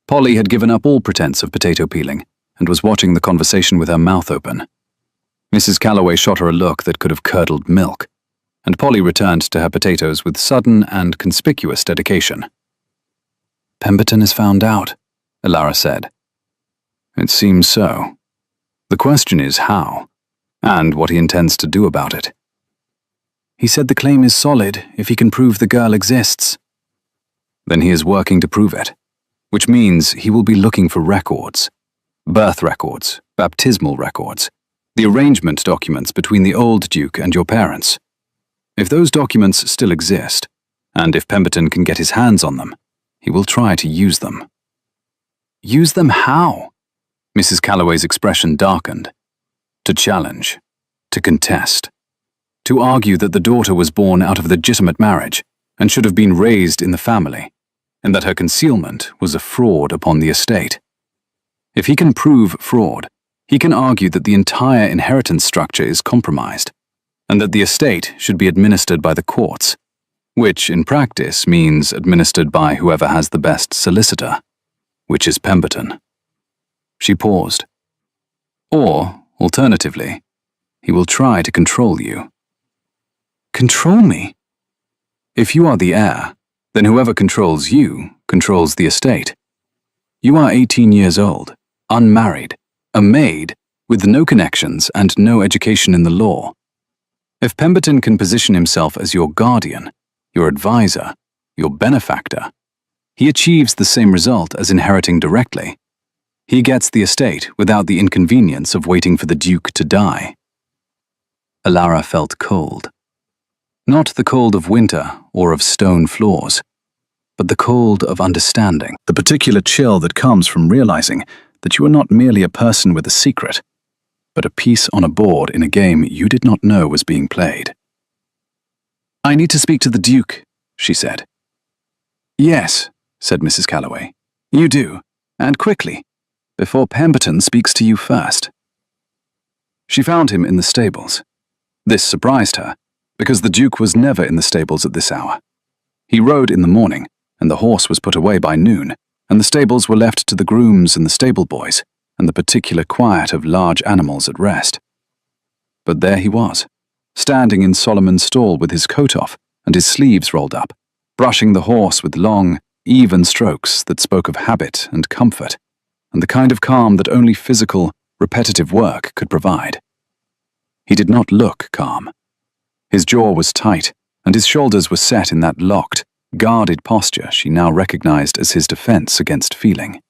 Polly had given up all pretense of potato peeling, and was watching the conversation with her mouth open. Mrs. Calloway shot her a look that could have curdled milk, and Polly returned to her potatoes with sudden and conspicuous dedication. "Pemberton has found out," Ilara said. "It seems so. The question is how, and what he intends to do about it." "He said the claim is solid if he can prove the girl exists." "Then he is working to prove it, which means he will be looking for records. Birth records, baptismal records, the arrangement documents between the old Duke and your parents. If those documents still exist, and if Pemberton can get his hands on them, he will try to use them." "Use them how?" Mrs. Calloway's expression darkened. "To challenge, to contest, to argue that the daughter was born out of legitimate marriage and should have been raised in the family, and that her concealment was a fraud upon the estate. If he can prove fraud, he can argue that the entire inheritance structure is compromised, and that the estate should be administered by the courts, which in practice means administered by whoever has the best solicitor, which is Pemberton." She paused. "Or, alternatively, he will try to control you." "Control me?" "If you are the heir, then whoever controls you controls the estate. You are 18 years old, unmarried, a maid, with no connections and no education in the law. If Pemberton can position himself as your guardian, your advisor, your benefactor, he achieves the same result as inheriting directly. He gets the estate without the inconvenience of waiting for the Duke to die." Ilara felt cold. Not the cold of winter or of stone floors, but the cold of understanding, the particular chill that comes from realizing that you are not merely a person with a secret, but a piece on a board in a game you did not know was being played. "I need to speak to the Duke," she said. "Yes," said Mrs. Calloway. "You do, and quickly, before Pemberton speaks to you first." She found him in the stables. This surprised her, because the Duke was never in the stables at this hour. He rode in the morning, and the horse was put away by noon, and the stables were left to the grooms and the stable boys, and the particular quiet of large animals at rest. But there he was, standing in Solomon's stall with his coat off and his sleeves rolled up, brushing the horse with long, even strokes that spoke of habit and comfort, and the kind of calm that only physical, repetitive work could provide. He did not look calm. His jaw was tight, and his shoulders were set in that locked, guarded posture she now recognized as his defense against feeling.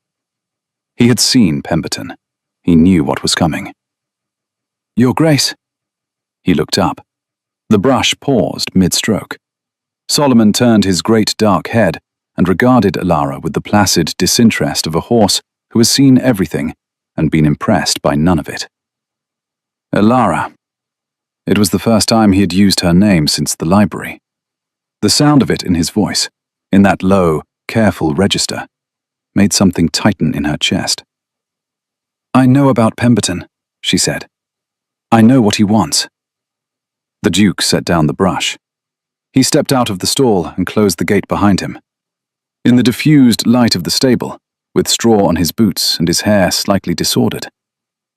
He had seen Pemberton. He knew what was coming. "Your Grace." He looked up. The brush paused mid-stroke. Solomon turned his great dark head and regarded Alara with the placid disinterest of a horse who has seen everything and been impressed by none of it. Alara. It was the first time he had used her name since the library. The sound of it in his voice, in that low, careful register, made something tighten in her chest. "I know about Pemberton," she said. "I know what he wants." The Duke set down the brush. He stepped out of the stall and closed the gate behind him. In the diffused light of the stable, with straw on his boots and his hair slightly disordered,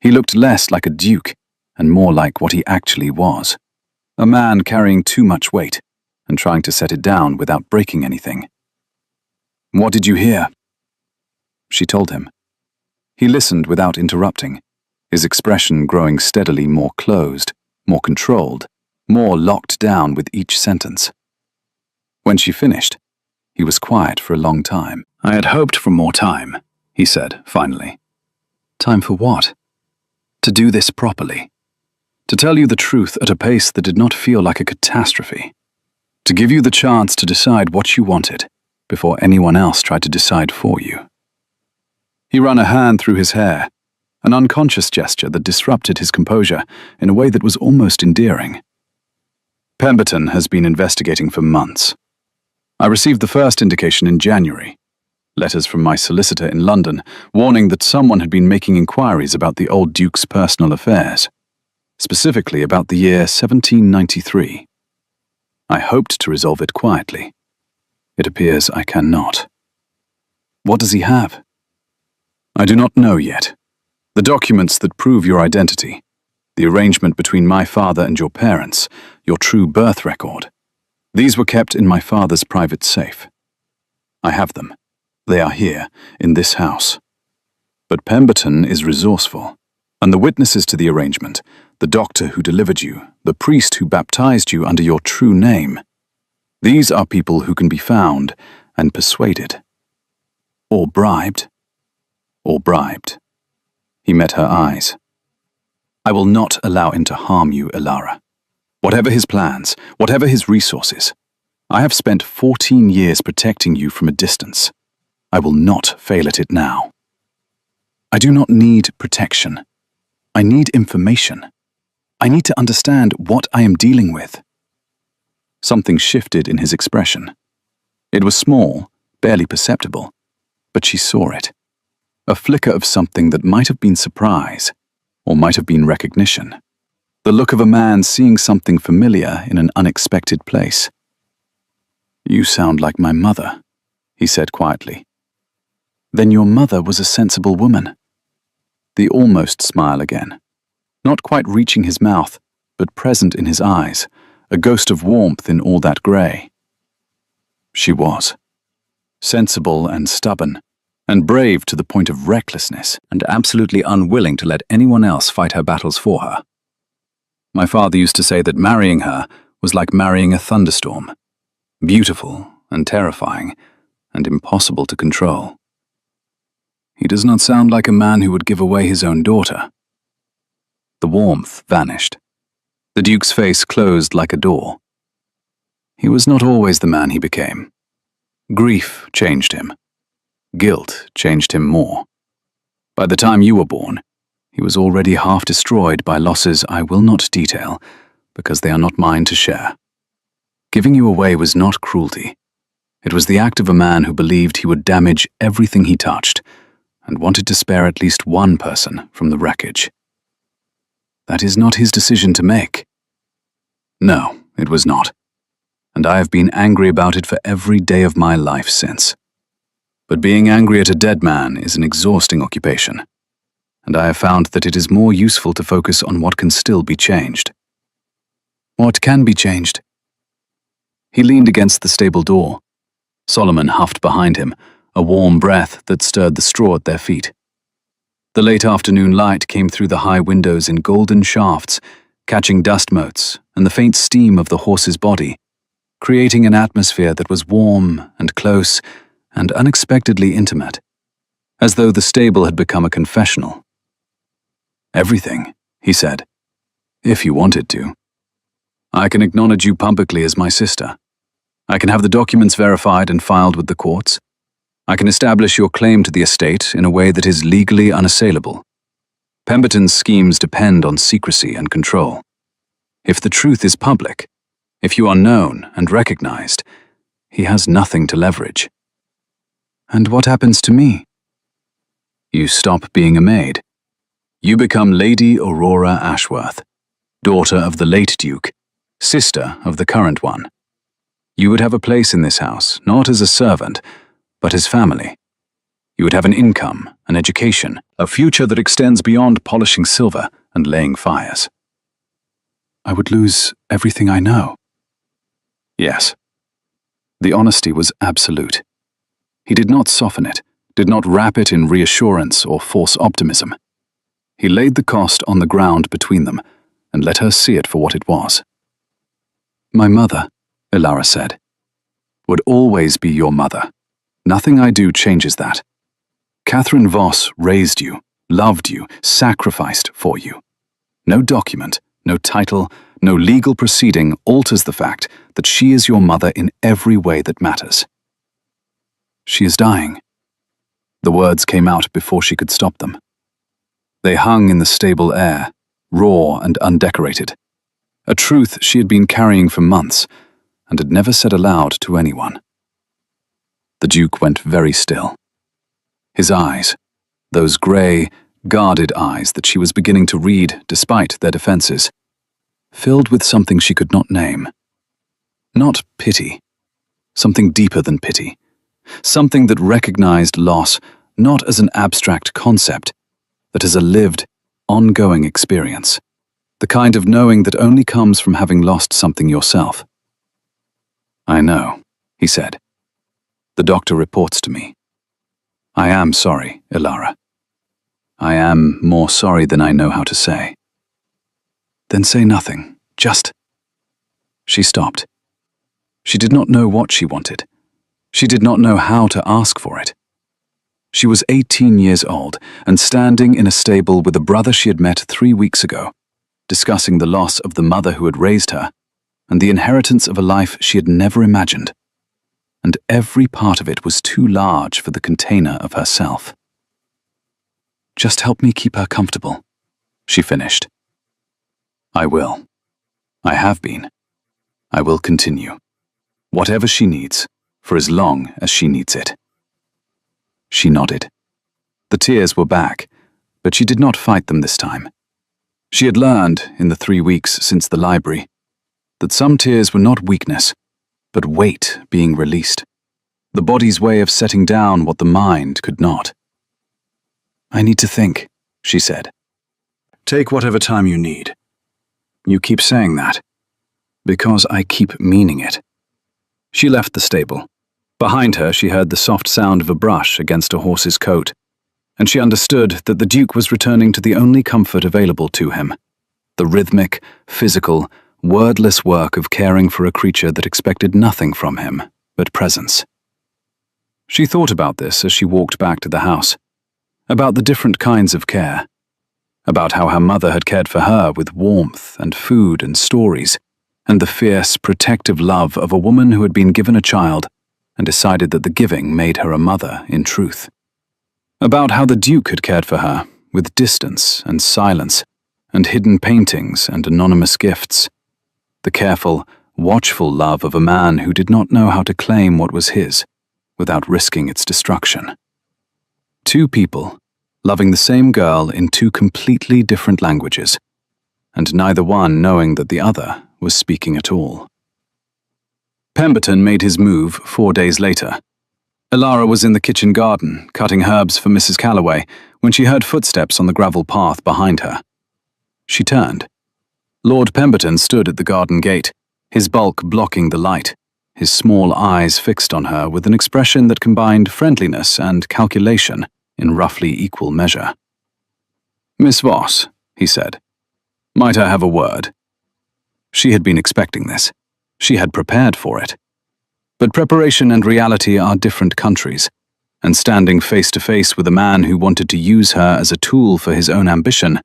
he looked less like a duke and more like what he actually was, a man carrying too much weight and trying to set it down without breaking anything. "What did you hear?" She told him. He listened without interrupting, his expression growing steadily more closed, more controlled, more locked down with each sentence. When she finished, he was quiet for a long time. "I had hoped for more time," he said, finally. "Time for what?" "To do this properly. To tell you the truth at a pace that did not feel like a catastrophe. To give you the chance to decide what you wanted before anyone else tried to decide for you." He ran a hand through his hair, an unconscious gesture that disrupted his composure in a way that was almost endearing. "Pemberton has been investigating for months. I received the first indication in January. Letters from my solicitor in London warning that someone had been making inquiries about the old Duke's personal affairs, specifically about the year 1793. I hoped to resolve it quietly. It appears I cannot." "What does he have?" "I do not know yet. The documents that prove your identity, the arrangement between my father and your parents, your true birth record, these were kept in my father's private safe. I have them. They are here, in this house. But Pemberton is resourceful, and the witnesses to the arrangement, the doctor who delivered you, the priest who baptized you under your true name, these are people who can be found and persuaded. Or bribed. Or bribed." He met her eyes. "I will not allow him to harm you, Alara. Whatever his plans, whatever his resources, I have spent 14 years protecting you from a distance. I will not fail at it now. I do not need protection. I need information. I need to understand what I am dealing with." Something shifted in his expression. It was small, barely perceptible, but she saw it. A flicker of something that might have been surprise, or might have been recognition. The look of a man seeing something familiar in an unexpected place. "You sound like my mother," he said quietly. "Then your mother was a sensible woman." The almost smile again. Not quite reaching his mouth, but present in his eyes, a ghost of warmth in all that grey. She was. Sensible and stubborn, and brave to the point of recklessness, and absolutely unwilling to let anyone else fight her battles for her. My father used to say that marrying her was like marrying a thunderstorm, beautiful and terrifying, and impossible to control. He does not sound like a man who would give away his own daughter. The warmth vanished. The Duke's face closed like a door. He was not always the man he became. Grief changed him. Guilt changed him more. By the time you were born, he was already half destroyed by losses I will not detail, because they are not mine to share. Giving you away was not cruelty. It was the act of a man who believed he would damage everything he touched, and wanted to spare at least one person from the wreckage. That is not his decision to make. No, it was not. And I have been angry about it for every day of my life since. But being angry at a dead man is an exhausting occupation. and I have found that it is more useful to focus on what can still be changed. What can be changed? He leaned against the stable door. Solomon huffed behind him, a warm breath that stirred the straw at their feet. The late afternoon light came through the high windows in golden shafts, catching dust motes and the faint steam of the horse's body, creating an atmosphere that was warm and close and unexpectedly intimate, as though the stable had become a confessional. "Everything," he said, "if you wanted to. I can acknowledge you publicly as my sister. I can have the documents verified and filed with the courts. I can establish your claim to the estate in a way that is legally unassailable. Pemberton's schemes depend on secrecy and control. If the truth is public, if you are known and recognized, he has nothing to leverage." "And what happens to me?" "You stop being a maid. You become Lady Aurora Ashworth, daughter of the late Duke, sister of the current one. You would have a place in this house, not as a servant, but as family. You would have an income, an education, a future that extends beyond polishing silver and laying fires." "I would lose everything I know." "Yes." The honesty was absolute. He did not soften it, did not wrap it in reassurance or false optimism. He laid the cost on the ground between them and let her see it for what it was. "My mother," Ilara said, "would always be your mother. Nothing I do changes that. Catherine Voss raised you, loved you, sacrificed for you. No document, no title, no legal proceeding alters the fact that she is your mother in every way that matters." "She is dying." The words came out before she could stop them. They hung in the stable air, raw and undecorated, a truth she had been carrying for months and had never said aloud to anyone. The Duke went very still. His eyes, those grey, guarded eyes that she was beginning to read despite their defenses, filled with something she could not name. Not pity, something deeper than pity, something that recognized loss not as an abstract concept, but as a lived, ongoing experience, the kind of knowing that only comes from having lost something yourself. "I know," he said. "The doctor reports to me. I am sorry, Ilara. I am more sorry than I know how to say." "Then say nothing, just—" She stopped. She did not know what she wanted. She did not know how to ask for it. She was 18 years old and standing in a stable with a brother she had met 3 weeks ago, discussing the loss of the mother who had raised her and the inheritance of a life she had never imagined. And every part of it was too large for the container of herself. "Just help me keep her comfortable," she finished. "I will. I have been. I will continue. Whatever she needs, for as long as she needs it." She nodded. The tears were back, but she did not fight them this time. She had learned, in the 3 weeks since the library, that some tears were not weakness, but weight being released, the body's way of setting down what the mind could not. "I need to think," she said. "Take whatever time you need. You keep saying that, because I keep meaning it." She left the stable. Behind her she heard the soft sound of a brush against a horse's coat, and she understood that the Duke was returning to the only comfort available to him, the rhythmic, physical, wordless work of caring for a creature that expected nothing from him but presence. She thought about this as she walked back to the house, about the different kinds of care, about how her mother had cared for her with warmth and food and stories, and the fierce, protective love of a woman who had been given a child and decided that the giving made her a mother in truth. About how the Duke had cared for her, with distance and silence, and hidden paintings and anonymous gifts. The careful, watchful love of a man who did not know how to claim what was his, without risking its destruction. Two people, loving the same girl in two completely different languages, and neither one knowing that the other was speaking at all. Pemberton made his move 4 days later. Elara was in the kitchen garden, cutting herbs for Mrs. Calloway, when she heard footsteps on the gravel path behind her. She turned. Lord Pemberton stood at the garden gate, his bulk blocking the light, his small eyes fixed on her with an expression that combined friendliness and calculation in roughly equal measure. "Miss Voss," he said, "might I have a word?" She had been expecting this. She had prepared for it. But preparation and reality are different countries, and standing face to face with a man who wanted to use her as a tool for his own ambition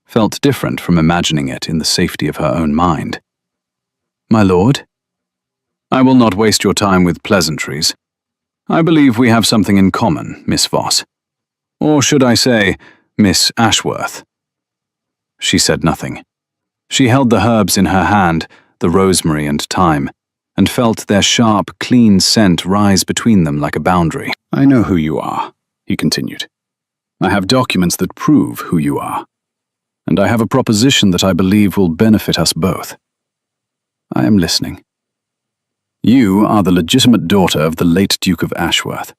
felt different from imagining it in the safety of her own mind. "My lord?" "I will not waste your time with pleasantries. I believe we have something in common, Miss Voss. Or should I say, Miss Ashworth?" She said nothing. She held the herbs in her hand, the rosemary and thyme, and felt their sharp, clean scent rise between them like a boundary. "I know who you are," he continued. "I have documents that prove who you are. And I have a proposition that I believe will benefit us both. I am listening. You are the legitimate daughter of the late Duke of Ashworth.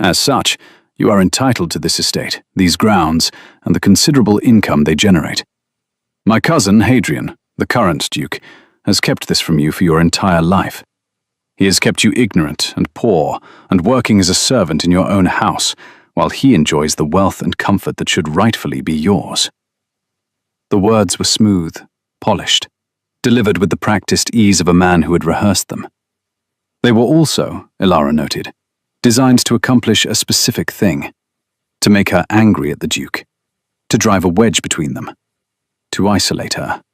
As such, you are entitled to this estate, these grounds, and the considerable income they generate. My cousin, Hadrian, the current Duke, has kept this from you for your entire life. He has kept you ignorant and poor and working as a servant in your own house, while he enjoys the wealth and comfort that should rightfully be yours." The words were smooth, polished, delivered with the practiced ease of a man who had rehearsed them. They were also, Elara noted, designed to accomplish a specific thing: to make her angry at the Duke, to drive a wedge between them, to isolate her.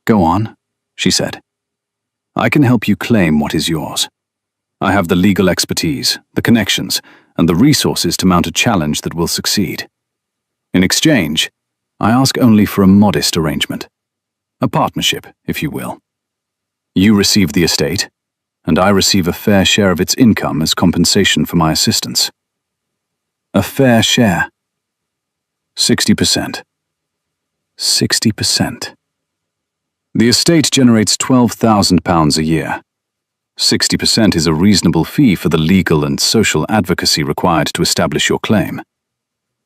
"Go on," she said. "I can help you claim what is yours. I have the legal expertise, the connections, and the resources to mount a challenge that will succeed. In exchange, I ask only for a modest arrangement. A partnership, if you will. You receive the estate, and I receive a fair share of its income as compensation for my assistance. A fair share. 60%. 60%. The estate generates £12,000 a year. 60% is a reasonable fee for the legal and social advocacy required to establish your claim.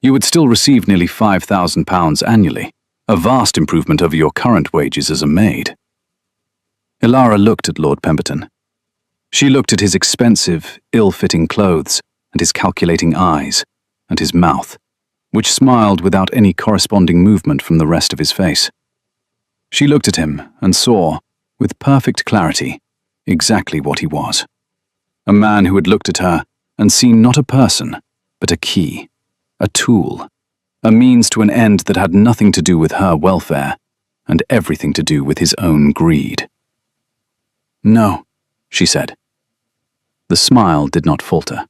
You would still receive nearly £5,000 annually, a vast improvement over your current wages as a maid." Elara looked at Lord Pemberton. She looked at his expensive, ill-fitting clothes, and his calculating eyes, and his mouth, which smiled without any corresponding movement from the rest of his face. She looked at him and saw, with perfect clarity, exactly what he was. A man who had looked at her and seen not a person, but a key, a tool, a means to an end that had nothing to do with her welfare, and everything to do with his own greed. "No," she said. The smile did not falter.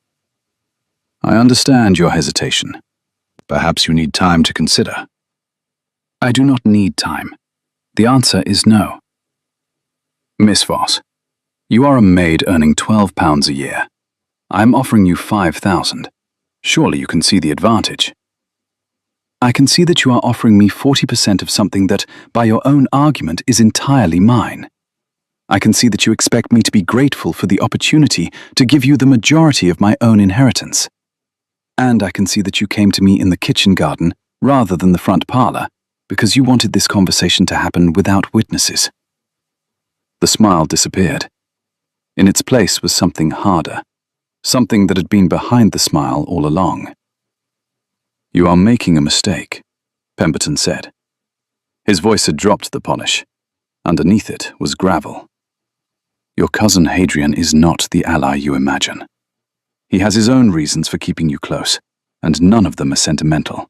"I understand your hesitation. Perhaps you need time to consider." "I do not need time. The answer is no." "Miss Voss, you are a maid earning £12 a year. I am offering you 5,000. Surely you can see the advantage." "I can see that you are offering me 40% of something that, by your own argument, is entirely mine. I can see that you expect me to be grateful for the opportunity to give you the majority of my own inheritance. And I can see that you came to me in the kitchen garden rather than the front parlor, because you wanted this conversation to happen without witnesses." The smile disappeared. In its place was something harder, something that had been behind the smile all along. "You are making a mistake," Pemberton said. His voice had dropped the polish. Underneath it was gravel. "Your cousin Hadrian is not the ally you imagine. He has his own reasons for keeping you close, and none of them are sentimental.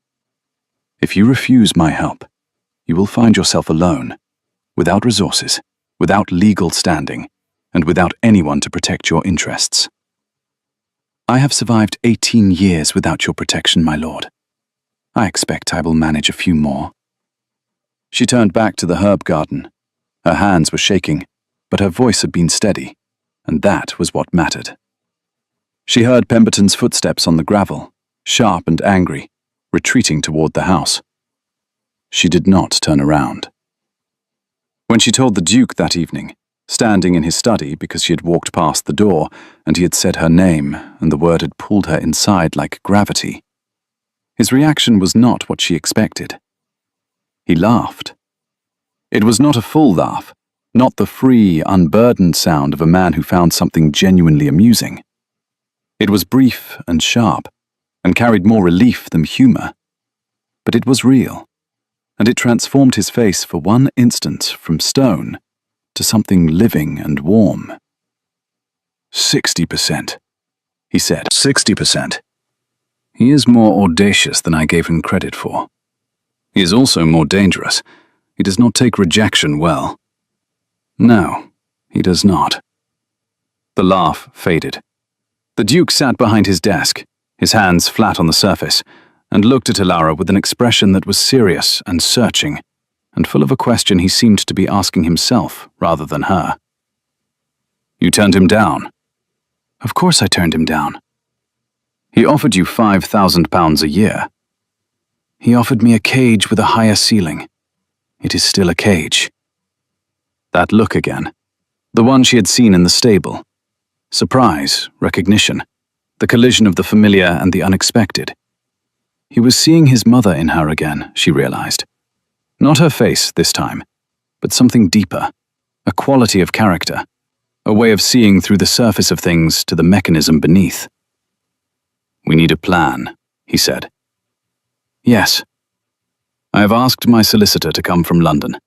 If you refuse my help, you will find yourself alone, without resources, without legal standing, and without anyone to protect your interests." "I have survived 18 years without your protection, my lord. I expect I will manage a few more." She turned back to the herb garden. Her hands were shaking, but her voice had been steady, and that was what mattered. She heard Pemberton's footsteps on the gravel, sharp and angry, retreating toward the house. She did not turn around. When she told the Duke that evening, standing in his study because she had walked past the door and he had said her name and the word had pulled her inside like gravity. His reaction was not what she expected. He laughed. It was not a full laugh, not the free, unburdened sound of a man who found something genuinely amusing. It was brief and sharp, and carried more relief than humor. But it was real, and it transformed his face for one instant from stone to something living and warm. 60%, he said. 60%. He is more audacious than I gave him credit for. He is also more dangerous. He does not take rejection well. No, he does not. The laugh faded. The Duke sat behind his desk, his hands flat on the surface, and looked at Elara with an expression that was serious and searching, and full of a question he seemed to be asking himself rather than her. You turned him down? Of course I turned him down. He offered you £5,000 a year. He offered me a cage with a higher ceiling. It is still a cage. That look again. The one she had seen in the stable. Surprise, recognition, the collision of the familiar and the unexpected. He was seeing his mother in her again, she realized. Not her face this time, but something deeper, a quality of character, a way of seeing through the surface of things to the mechanism beneath. We need a plan, he said. Yes. I have asked my solicitor to come from London.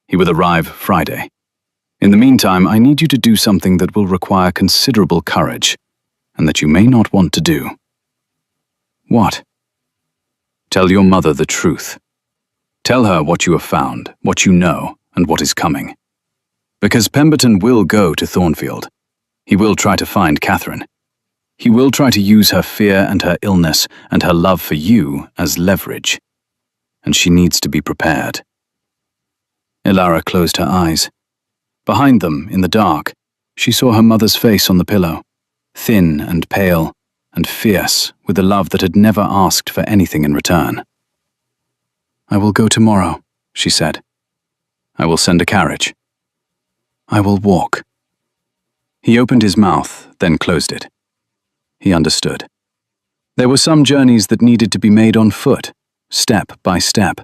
He will arrive Friday. In the meantime, I need you to do something that will require considerable courage, and that you may not want to do. What? Tell your mother the truth. Tell her what you have found, what you know, and what is coming. Because Pemberton will go to Thornfield. He will try to find Catherine. He will try to use her fear and her illness and her love for you as leverage. And she needs to be prepared. Elara closed her eyes. Behind them, in the dark, she saw her mother's face on the pillow, thin and pale, and fierce with a love that had never asked for anything in return. I will go tomorrow, she said. I will send a carriage. I will walk. He opened his mouth, then closed it. He understood. There were some journeys that needed to be made on foot, step by step,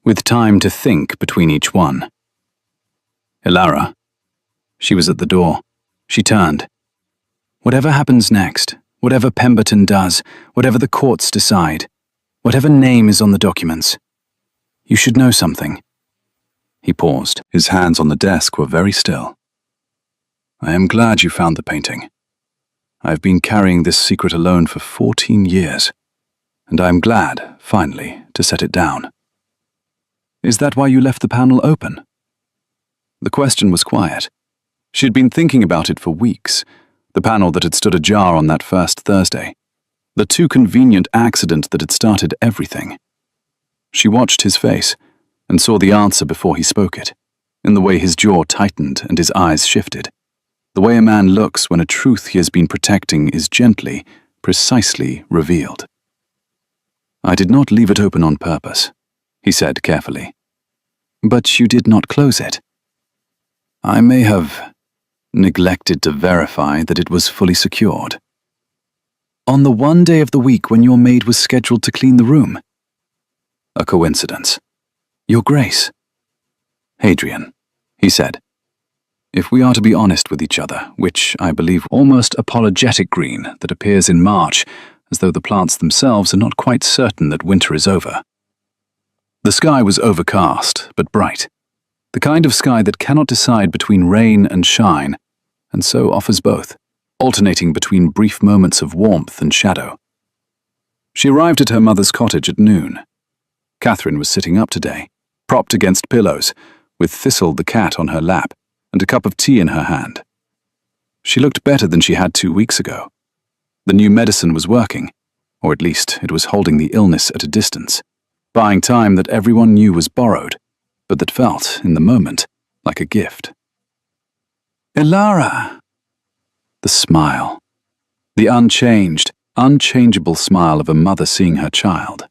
with time to think between each one. Elara. She was at the door. She turned. Whatever happens next, whatever Pemberton does, whatever the courts decide, whatever name is on the documents, you should know something. He paused. His hands on the desk were very still. I am glad you found the painting. I have been carrying this secret alone for 14 years, and I am glad, finally, to set it down. Is that why you left the panel open? The question was quiet. She had been thinking about it for weeks, the panel that had stood ajar on that first Thursday, the too convenient accident that had started everything. She watched his face and saw the answer before he spoke it, in the way his jaw tightened and his eyes shifted, the way a man looks when a truth he has been protecting is gently, precisely revealed. I did not leave it open on purpose, he said carefully. But you did not close it. I may have neglected to verify that it was fully secured. On the one day of the week when your maid was scheduled to clean the room. A coincidence. Your Grace. Hadrian, he said. If we are to be honest with each other, which I believe almost apologetic green that appears in March, as though the plants themselves are not quite certain that winter is over. The sky was overcast, but bright. The kind of sky that cannot decide between rain and shine, and so offers both, alternating between brief moments of warmth and shadow. She arrived at her mother's cottage at noon. Catherine was sitting up today, propped against pillows, with Thistle the cat on her lap, and a cup of tea in her hand. She looked better than she had 2 weeks ago. The new medicine was working, or at least it was holding the illness at a distance, buying time that everyone knew was borrowed, but that felt, in the moment, like a gift. Elara! The smile. The unchanged, unchangeable smile of a mother seeing her child.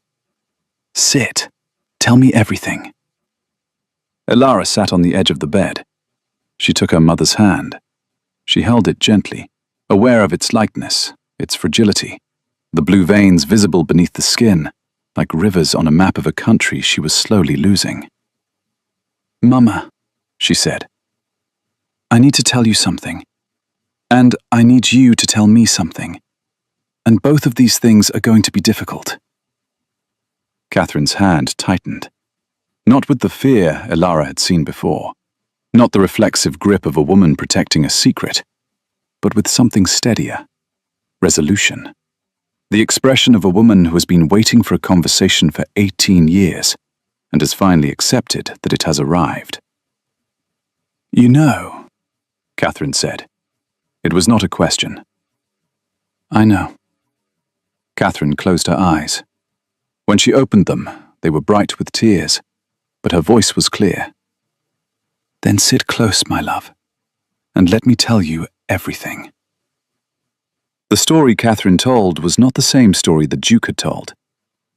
Sit. Tell me everything. Elara sat on the edge of the bed. She took her mother's hand. She held it gently, aware of its lightness, its fragility, the blue veins visible beneath the skin, like rivers on a map of a country she was slowly losing. "Mama," she said, "I need to tell you something. And I need you to tell me something. And both of these things are going to be difficult." Catherine's hand tightened. Not with the fear Elara had seen before, not the reflexive grip of a woman protecting a secret, but with something steadier. Resolution. The expression of a woman who has been waiting for a conversation for 18 years and has finally accepted that it has arrived. "You know," Catherine said. It was not a question. "I know." Catherine closed her eyes. When she opened them, they were bright with tears, but her voice was clear. "Then sit close, my love, and let me tell you everything." The story Catherine told was not the same story the Duke had told.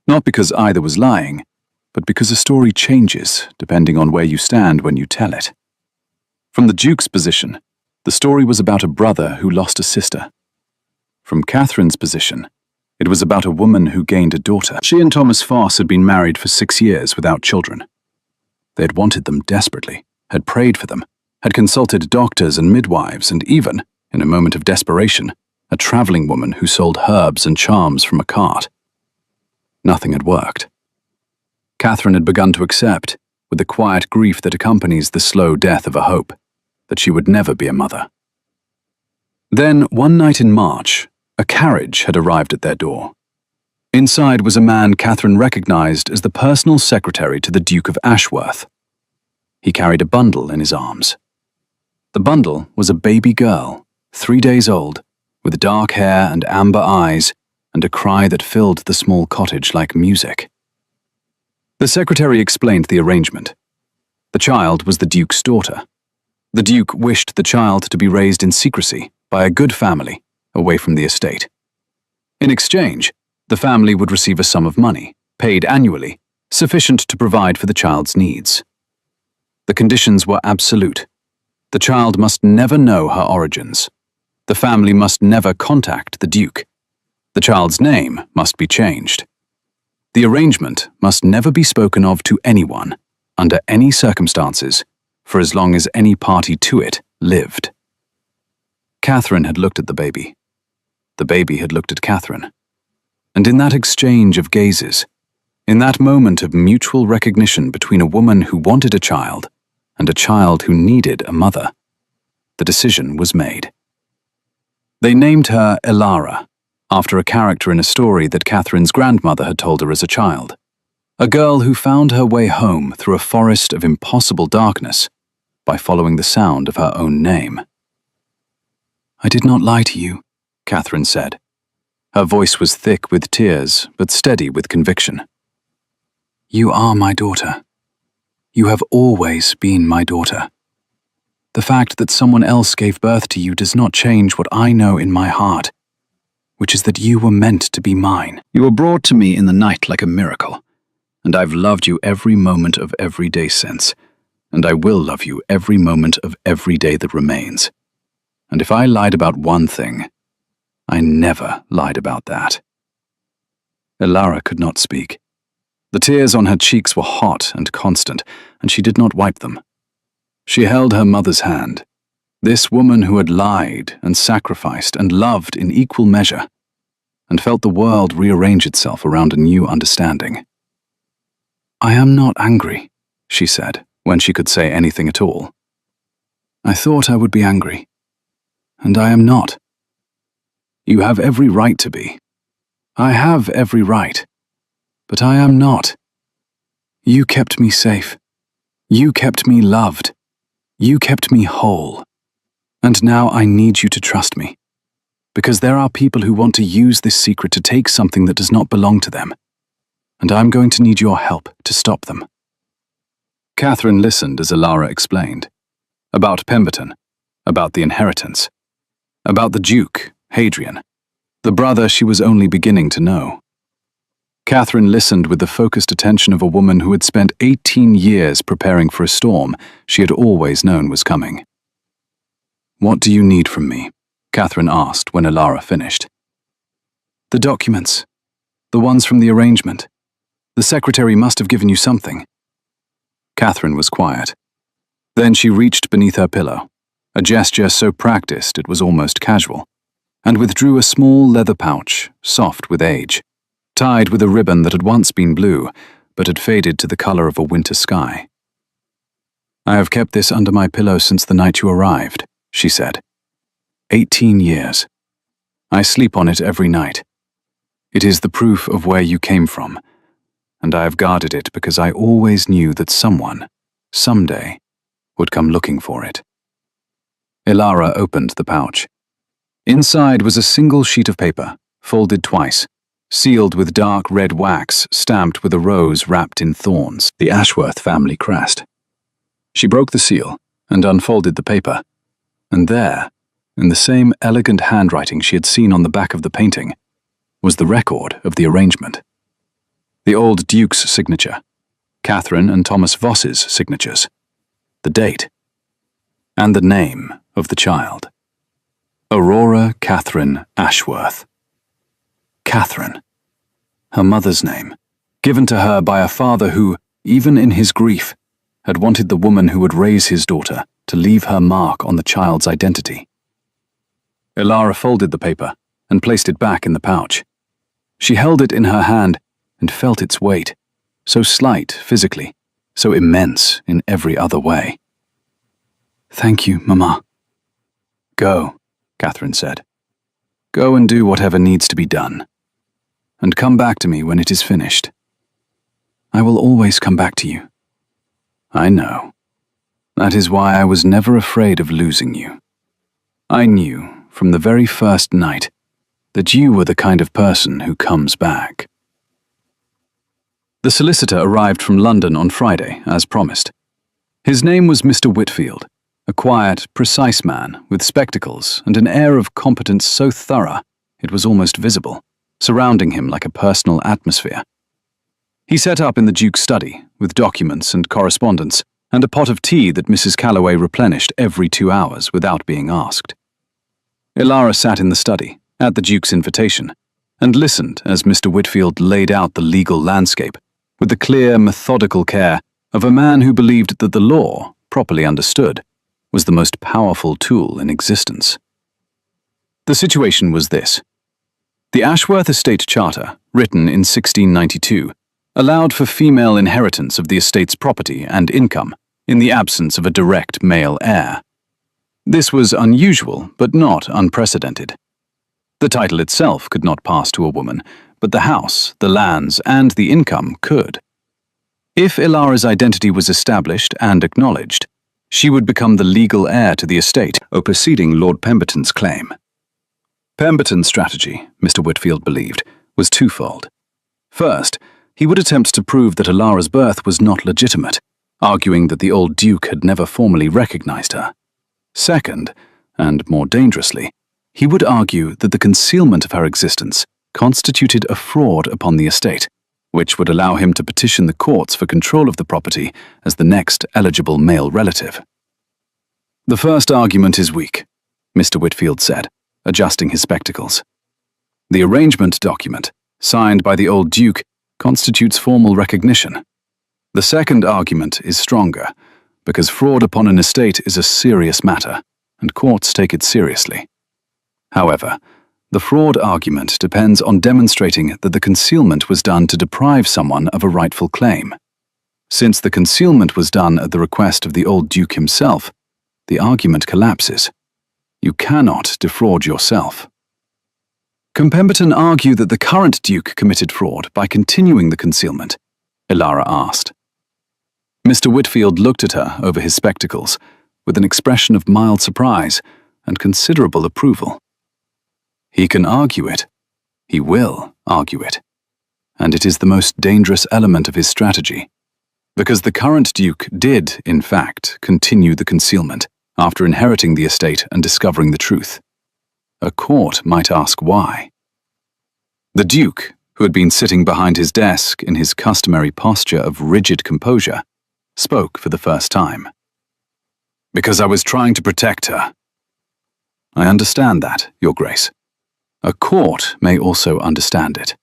Not because either was lying, but because a story changes depending on where you stand when you tell it. From the Duke's position, the story was about a brother who lost a sister. From Catherine's position, it was about a woman who gained a daughter. She and Thomas Foss had been married for 6 years without children. They had wanted them desperately, had prayed for them, had consulted doctors and midwives, and even, in a moment of desperation, a traveling woman who sold herbs and charms from a cart. Nothing had worked. Catherine had begun to accept, with the quiet grief that accompanies the slow death of a hope, that she would never be a mother. Then, one night in March, a carriage had arrived at their door. Inside was a man Catherine recognized as the personal secretary to the Duke of Ashworth. He carried a bundle in his arms. The bundle was a baby girl, 3 days old, with dark hair and amber eyes, and a cry that filled the small cottage like music. The secretary explained the arrangement. The child was the Duke's daughter. The Duke wished the child to be raised in secrecy by a good family, away from the estate. In exchange, the family would receive a sum of money, paid annually, sufficient to provide for the child's needs. The conditions were absolute. The child must never know her origins. The family must never contact the Duke. The child's name must be changed. The arrangement must never be spoken of to anyone, under any circumstances, for as long as any party to it lived. Catherine had looked at the baby. The baby had looked at Catherine. And in that exchange of gazes, in that moment of mutual recognition between a woman who wanted a child and a child who needed a mother, the decision was made. They named her Elara, after a character in a story that Catherine's grandmother had told her as a child. A girl who found her way home through a forest of impossible darkness by following the sound of her own name. "I did not lie to you," Catherine said. Her voice was thick with tears, but steady with conviction. "You are my daughter. You have always been my daughter. The fact that someone else gave birth to you does not change what I know in my heart, which is that you were meant to be mine. You were brought to me in the night like a miracle, and I've loved you every moment of every day since, and I will love you every moment of every day that remains. And if I lied about one thing, I never lied about that." Elara could not speak. The tears on her cheeks were hot and constant, and she did not wipe them. She held her mother's hand, this woman who had lied and sacrificed and loved in equal measure, and felt the world rearrange itself around a new understanding. "I am not angry," she said, when she could say anything at all. "I thought I would be angry, and I am not. You have every right to be. I have every right, but I am not. You kept me safe. You kept me loved. You kept me whole. And now I need you to trust me, because there are people who want to use this secret to take something that does not belong to them, and I'm going to need your help to stop them." Catherine listened as Elara explained. About Pemberton, about the inheritance, about the Duke, Hadrian, the brother she was only beginning to know. Catherine listened with the focused attention of a woman who had spent 18 years preparing for a storm she had always known was coming. "What do you need from me?" Catherine asked when Ilara finished. "The documents. The ones from the arrangement. The secretary must have given you something." Catherine was quiet. Then she reached beneath her pillow, a gesture so practiced it was almost casual, and withdrew a small leather pouch, soft with age, tied with a ribbon that had once been blue, but had faded to the color of a winter sky. "I have kept this under my pillow since the night you arrived," she said. 18 years. I sleep on it every night. It is the proof of where you came from, and I have guarded it because I always knew that someone, someday, would come looking for it." Ilara opened the pouch. Inside was a single sheet of paper, folded twice, sealed with dark red wax stamped with a rose wrapped in thorns, the Ashworth family crest. She broke the seal and unfolded the paper, and there, in the same elegant handwriting she had seen on the back of the painting, was the record of the arrangement. The old Duke's signature, Catherine and Thomas Voss's signatures, the date, and the name of the child. Aurora Catherine Ashworth. Catherine, her mother's name, given to her by a father who, even in his grief, had wanted the woman who would raise his daughter to leave her mark on the child's identity. Ilara folded the paper and placed it back in the pouch. She held it in her hand and felt its weight, so slight physically, so immense in every other way. "Thank you, Mama." "Go," Catherine said. "Go and do whatever needs to be done. And come back to me when it is finished." "I will always come back to you." "I know. That is why I was never afraid of losing you. I knew, from the very first night, that you were the kind of person who comes back." The solicitor arrived from London on Friday, as promised. His name was Mr. Whitfield, a quiet, precise man with spectacles and an air of competence so thorough it was almost visible, surrounding him like a personal atmosphere. He set up in the Duke's study, with documents and correspondence, and a pot of tea that Mrs. Calloway replenished every 2 hours without being asked. Ilara sat in the study, at the Duke's invitation, and listened as Mr. Whitfield laid out the legal landscape, with the clear, methodical care of a man who believed that the law, properly understood, was the most powerful tool in existence. The situation was this. The Ashworth Estate Charter, written in 1692, allowed for female inheritance of the estate's property and income in the absence of a direct male heir. This was unusual, but not unprecedented. The title itself could not pass to a woman, but the house, the lands, and the income could. If Ilara's identity was established and acknowledged, she would become the legal heir to the estate, superseding Lord Pemberton's claim. Pemberton's strategy, Mr. Whitfield believed, was twofold. First, he would attempt to prove that Ilara's birth was not legitimate, arguing that the old Duke had never formally recognized her. Second, and more dangerously, he would argue that the concealment of her existence constituted a fraud upon the estate, which would allow him to petition the courts for control of the property as the next eligible male relative. "The first argument is weak," Mr. Whitfield said, adjusting his spectacles. "The arrangement document, signed by the old Duke, constitutes formal recognition. The second argument is stronger, because fraud upon an estate is a serious matter, and courts take it seriously. However, the fraud argument depends on demonstrating that the concealment was done to deprive someone of a rightful claim. Since the concealment was done at the request of the old Duke himself, the argument collapses. You cannot defraud yourself." "Can Pemberton argue that the current Duke committed fraud by continuing the concealment?" Ilara asked. Mr. Whitfield looked at her over his spectacles, with an expression of mild surprise and considerable approval. "He can argue it. He will argue it. And it is the most dangerous element of his strategy, because the current Duke did, in fact, continue the concealment after inheriting the estate and discovering the truth. A court might ask why. The Duke, who had been sitting behind his desk in his customary posture of rigid composure, spoke for the first time. "Because I was trying to protect her. I understand that, Your Grace. A court may also understand it.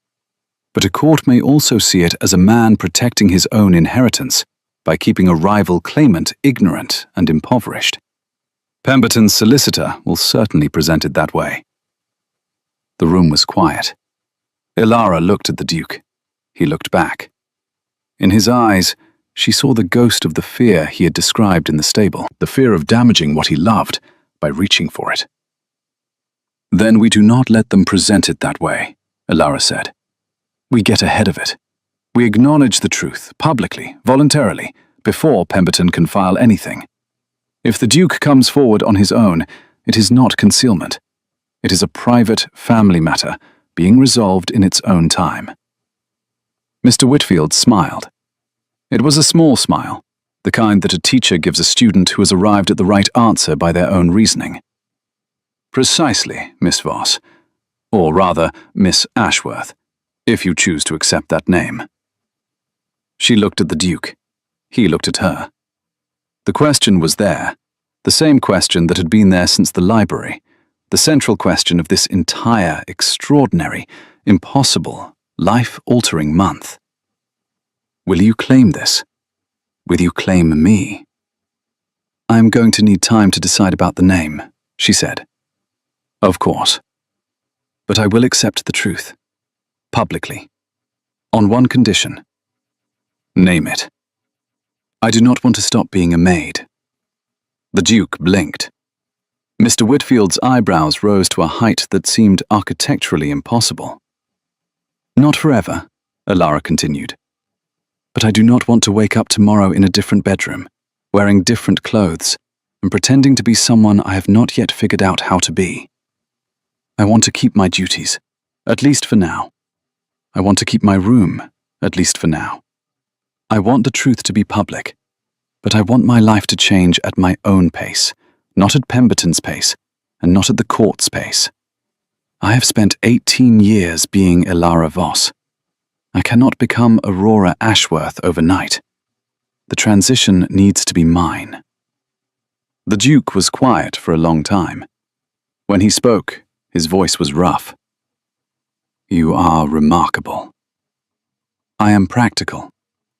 But a court may also see it as a man protecting his own inheritance by keeping a rival claimant ignorant and impoverished. Pemberton's solicitor will certainly present it that way. The room was quiet. Ilara looked at the Duke. He looked back. In his eyes, she saw the ghost of the fear he had described in the stable, the fear of damaging what he loved by reaching for it. Then we do not let them present it that way, Ilara said. We get ahead of it. We acknowledge the truth, publicly, voluntarily, before Pemberton can file anything. If the Duke comes forward on his own, it is not concealment. It is a private family matter, being resolved in its own time. Mr. Whitfield smiled. It was a small smile, the kind that a teacher gives a student who has arrived at the right answer by their own reasoning. Precisely, Miss Voss, or rather, Miss Ashworth, if you choose to accept that name. She looked at the Duke. He looked at her. The question was there, the same question that had been there since the library, the central question of this entire, extraordinary, impossible, life-altering month. Will you claim this? Will you claim me? I am going to need time to decide about the name, she said. Of course. But I will accept the truth. Publicly. On one condition. Name it. I do not want to stop being a maid. The Duke blinked. Mr. Whitfield's eyebrows rose to a height that seemed architecturally impossible. Not forever, Ilara continued. But I do not want to wake up tomorrow in a different bedroom, wearing different clothes, and pretending to be someone I have not yet figured out how to be. I want to keep my duties, at least for now. I want to keep my room, at least for now. I want the truth to be public, but I want my life to change at my own pace, not at Pemberton's pace, and not at the court's pace. I have spent 18 years being Ilara Voss. I cannot become Aurora Ashworth overnight. The transition needs to be mine. The Duke was quiet for a long time. When he spoke, his voice was rough. You are remarkable. I am practical.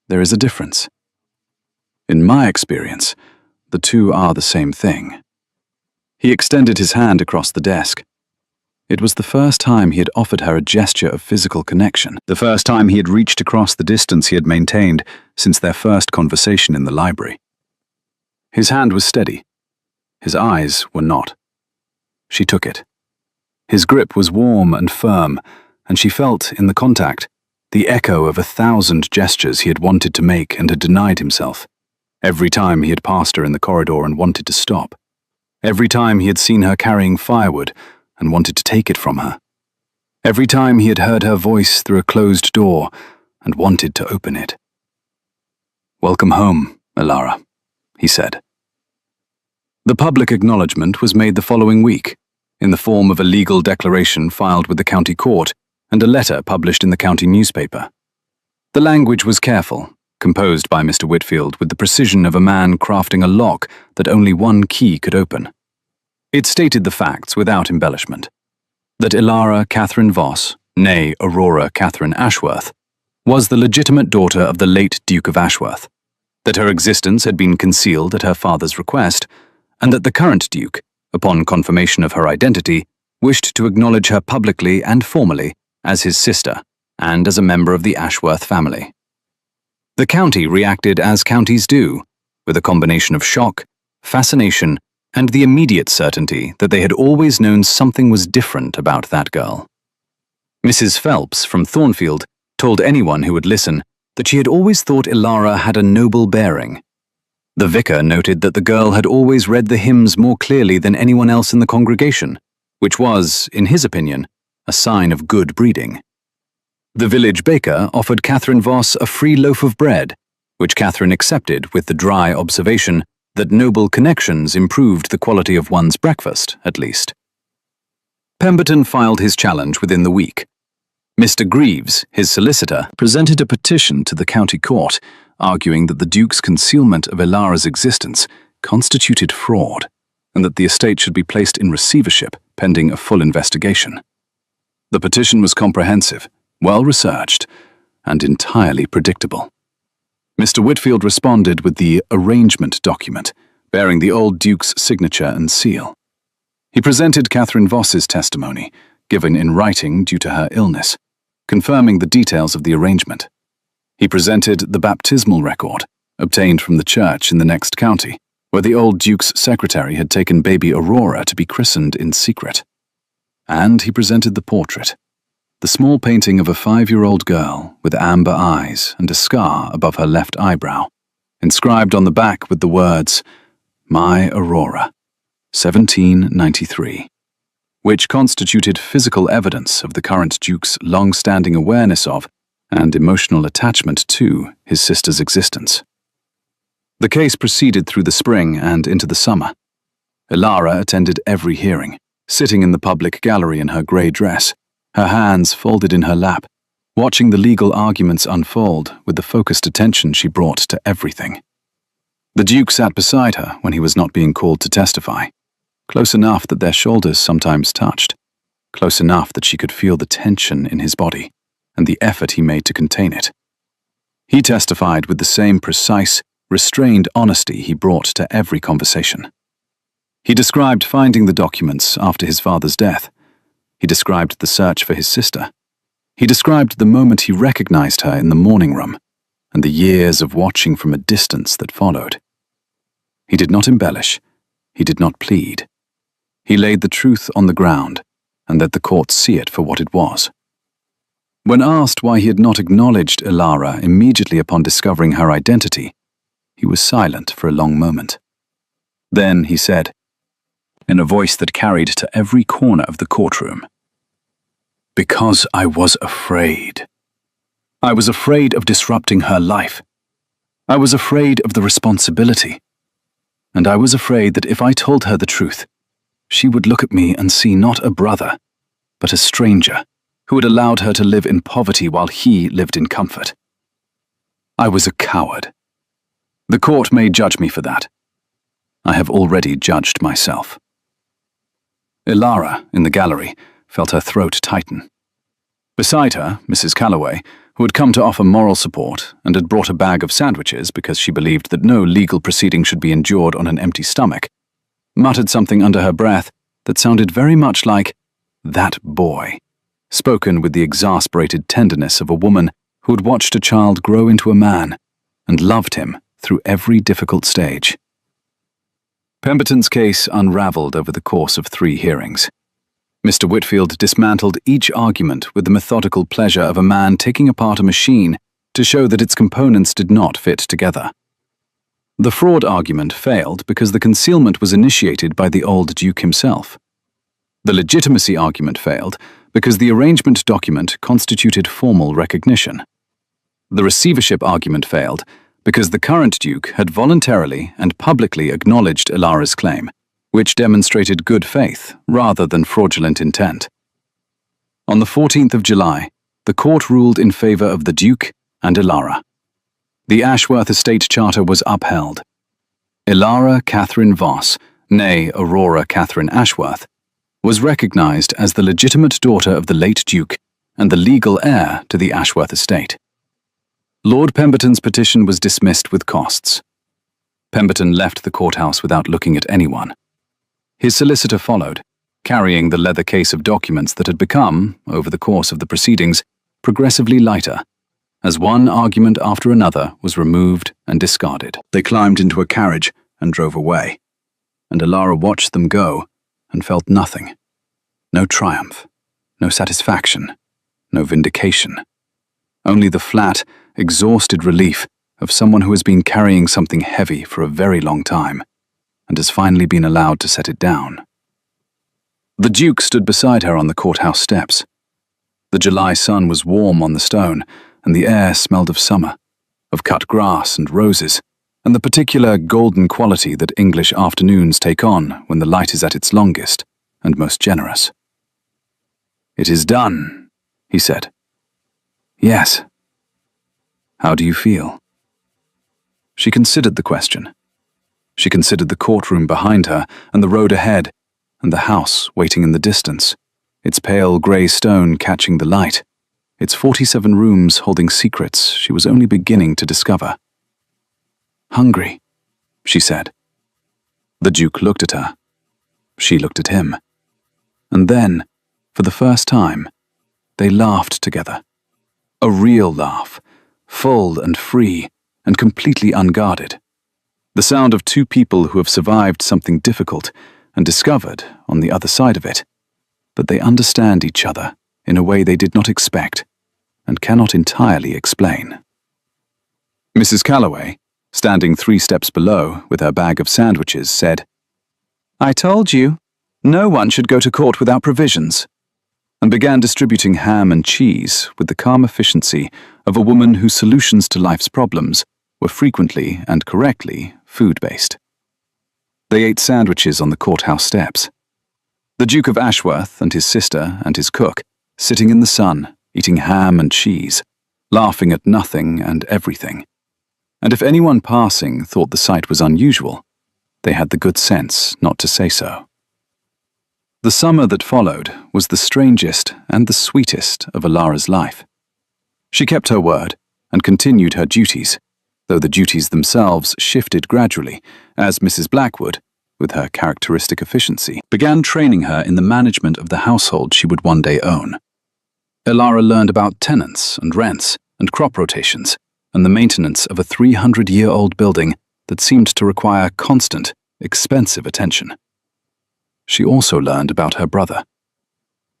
There is a difference. In my experience, the two are the same thing. He extended his hand across the desk. It was the first time he had offered her a gesture of physical connection, the first time he had reached across the distance he had maintained since their first conversation in the library. His hand was steady. His eyes were not. She took it. His grip was warm and firm, and she felt, in the contact, the echo of 1,000 gestures he had wanted to make and had denied himself. Every time he had passed her in the corridor and wanted to stop. Every time he had seen her carrying firewood and wanted to take it from her. Every time he had heard her voice through a closed door and wanted to open it. Welcome home, Ilara, he said. The public acknowledgement was made the following week, in the form of a legal declaration filed with the county court and a letter published in the county newspaper. The language was careful, composed by Mr. Whitfield with the precision of a man crafting a lock that only one key could open. It stated the facts without embellishment. That Ilara Catherine Voss, née Aurora Catherine Ashworth, was the legitimate daughter of the late Duke of Ashworth, that her existence had been concealed at her father's request, and that the current Duke, upon confirmation of her identity, wished to acknowledge her publicly and formally as his sister and as a member of the Ashworth family. The county reacted as counties do, with a combination of shock, fascination, and the immediate certainty that they had always known something was different about that girl. Mrs. Phelps from Thornfield told anyone who would listen that she had always thought Ilara had a noble bearing. The vicar noted that the girl had always read the hymns more clearly than anyone else in the congregation, which was, in his opinion, a sign of good breeding. The village baker offered Catherine Voss a free loaf of bread, which Catherine accepted with the dry observation that noble connections improved the quality of one's breakfast, at least. Pemberton filed his challenge within the week. Mr. Greaves, his solicitor, presented a petition to the county court, arguing that the Duke's concealment of Ilara's existence constituted fraud, and that the estate should be placed in receivership pending a full investigation. The petition was comprehensive, well-researched, and entirely predictable. Mr. Whitfield responded with the arrangement document, bearing the old Duke's signature and seal. He presented Catherine Voss's testimony, given in writing due to her illness, confirming the details of the arrangement. He presented the baptismal record, obtained from the church in the next county, where the old Duke's secretary had taken baby Aurora to be christened in secret. And he presented the portrait, the small painting of a 5-year-old girl with amber eyes and a scar above her left eyebrow, inscribed on the back with the words, "My Aurora, 1793, which constituted physical evidence of the current Duke's long-standing awareness of and emotional attachment to his sister's existence. The case proceeded through the spring and into the summer. Ilara attended every hearing, sitting in the public gallery in her grey dress, her hands folded in her lap, watching the legal arguments unfold with the focused attention she brought to everything. The Duke sat beside her when he was not being called to testify, close enough that their shoulders sometimes touched, close enough that she could feel the tension in his body and the effort he made to contain it. He testified with the same precise, restrained honesty he brought to every conversation. He described finding the documents after his father's death. He described the search for his sister. He described the moment he recognized her in the morning room and the years of watching from a distance that followed. He did not embellish. He did not plead. He laid the truth on the ground and let the court see it for what it was. When asked why he had not acknowledged Ilara immediately upon discovering her identity, he was silent for a long moment. Then he said, in a voice that carried to every corner of the courtroom, "Because I was afraid. I was afraid of disrupting her life. I was afraid of the responsibility. And I was afraid that if I told her the truth, she would look at me and see not a brother, but a stranger who had allowed her to live in poverty while he lived in comfort. I was a coward. The court may judge me for that. I have already judged myself." Ilara, in the gallery, felt her throat tighten. Beside her, Mrs. Calloway, who had come to offer moral support and had brought a bag of sandwiches because she believed that no legal proceeding should be endured on an empty stomach, muttered something under her breath that sounded very much like, "That boy," spoken with the exasperated tenderness of a woman who had watched a child grow into a man and loved him through every difficult stage. Pemberton's case unraveled over the course of 3 hearings. Mr. Whitfield dismantled each argument with the methodical pleasure of a man taking apart a machine to show that its components did not fit together. The fraud argument failed because the concealment was initiated by the old Duke himself. The legitimacy argument failed because the arrangement document constituted formal recognition. The receivership argument failed because the current Duke had voluntarily and publicly acknowledged Ilara's claim, which demonstrated good faith rather than fraudulent intent. On the 14th of July, the court ruled in favor of the Duke and Ilara. The Ashworth estate charter was upheld. Ilara Catherine Voss, née Aurora Catherine Ashworth, was recognized as the legitimate daughter of the late Duke and the legal heir to the Ashworth estate. Lord Pemberton's petition was dismissed with costs. Pemberton left the courthouse without looking at anyone. His solicitor followed, carrying the leather case of documents that had become, over the course of the proceedings, progressively lighter, as one argument after another was removed and discarded. They climbed into a carriage and drove away, and Ilara watched them go and felt nothing. No triumph, no satisfaction, no vindication. Only the flat, exhausted relief of someone who has been carrying something heavy for a very long time and has finally been allowed to set it down. The Duke stood beside her on the courthouse steps. The July sun was warm on the stone, and the air smelled of summer, of cut grass and roses, and the particular golden quality that English afternoons take on when the light is at its longest and most generous. "It is done," he said. "Yes." "How do you feel?" She considered the question. She considered the courtroom behind her and the road ahead, and the house waiting in the distance, its pale grey stone catching the light, its 47 rooms holding secrets she was only beginning to discover. "Hungry," she said. The Duke looked at her. She looked at him. And then, for the first time, they laughed together. A real laugh, full and free and completely unguarded. The sound of two people who have survived something difficult and discovered, on the other side of it, that they understand each other in a way they did not expect and cannot entirely explain. Mrs. Calloway, standing 3 steps below with her bag of sandwiches, said, "I told you, no one should go to court without provisions," and began distributing ham and cheese with the calm efficiency of a woman whose solutions to life's problems were frequently and correctly food-based. They ate sandwiches on the courthouse steps. The Duke of Ashworth and his sister and his cook, sitting in the sun, eating ham and cheese, laughing at nothing and everything. And if anyone passing thought the sight was unusual, they had the good sense not to say so. The summer that followed was the strangest and the sweetest of Alara's life. She kept her word and continued her duties, though the duties themselves shifted gradually as Mrs. Blackwood, with her characteristic efficiency, began training her in the management of the household she would one day own. Alara learned about tenants and rents and crop rotations and the maintenance of a 300-year-old building that seemed to require constant, expensive attention. She also learned about her brother.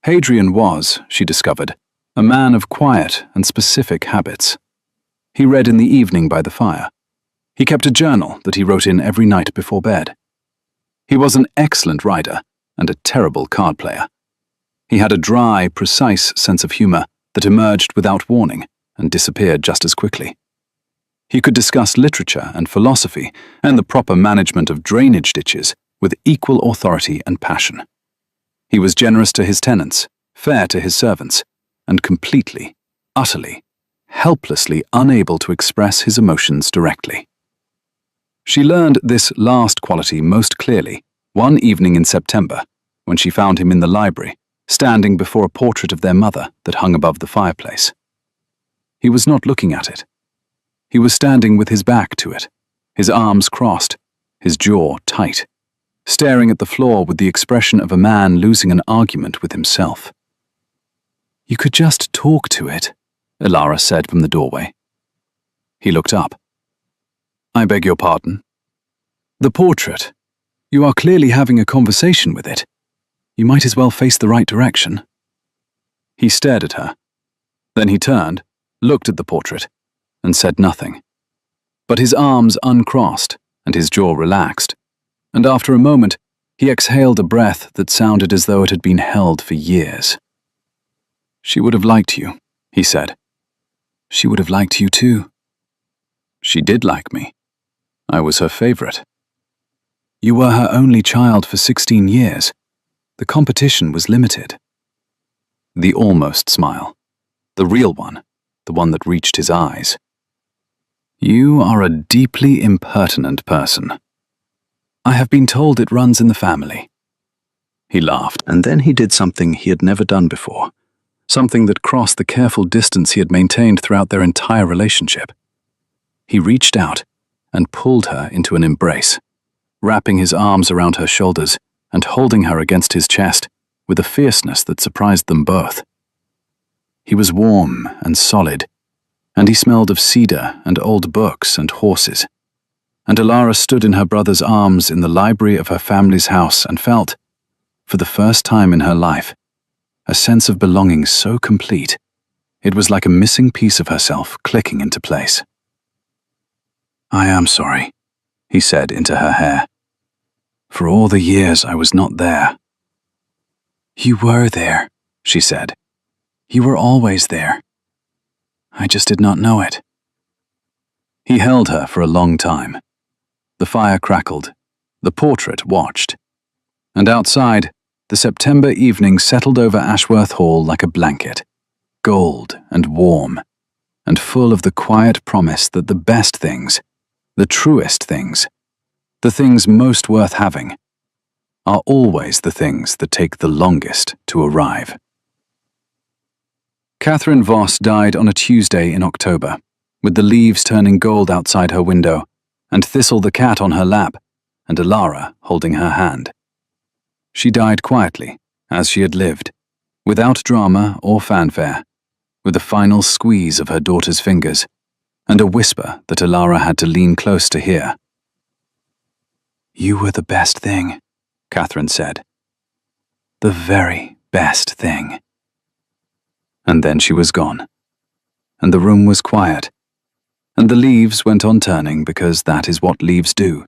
Hadrian was, she discovered, a man of quiet and specific habits. He read in the evening by the fire. He kept a journal that he wrote in every night before bed. He was an excellent rider and a terrible card player. He had a dry, precise sense of humor that emerged without warning and disappeared just as quickly. He could discuss literature and philosophy and the proper management of drainage ditches with equal authority and passion. He was generous to his tenants, fair to his servants, and completely, utterly, helplessly unable to express his emotions directly. She learned this last quality most clearly one evening in September when she found him in the library, standing before a portrait of their mother that hung above the fireplace. He was not looking at it. He was standing with his back to it, his arms crossed, his jaw tight, staring at the floor with the expression of a man losing an argument with himself. "You could just talk to it," Alara said from the doorway. He looked up. "I beg your pardon?" "The portrait. You are clearly having a conversation with it. You might as well face the right direction." He stared at her. Then he turned, looked at the portrait, and said nothing. But his arms uncrossed and his jaw relaxed, and after a moment he exhaled a breath that sounded as though it had been held for years. "She would have liked you," he said. "She would have liked you too." "She did like me. I was her favorite." "You were her only child for 16 years. The competition was limited." The almost smile. The real one. The one that reached his eyes. "You are a deeply impertinent person." "I have been told it runs in the family." He laughed, and then he did something he had never done before, something that crossed the careful distance he had maintained throughout their entire relationship. He reached out and pulled her into an embrace, wrapping his arms around her shoulders and holding her against his chest with a fierceness that surprised them both. He was warm and solid, and he smelled of cedar and old books and horses. And Alara stood in her brother's arms in the library of her family's house and felt, for the first time in her life, a sense of belonging so complete, it was like a missing piece of herself clicking into place. "I am sorry," he said into her hair. "For all the years I was not there." "You were there," she said. "You were always there. I just did not know it." He held her for a long time. The fire crackled. The portrait watched. And outside, the September evening settled over Ashworth Hall like a blanket, gold and warm, and full of the quiet promise that the best things, the truest things, The things most worth having are always the things that take the longest to arrive. Catherine Voss died on a Tuesday in October, with the leaves turning gold outside her window, and Thistle the cat on her lap, and Alara holding her hand. She died quietly, as she had lived, without drama or fanfare, with a final squeeze of her daughter's fingers, and a whisper that Alara had to lean close to hear. "You were the best thing," Catherine said. "The very best thing." And then she was gone, and the room was quiet, and the leaves went on turning because that is what leaves do.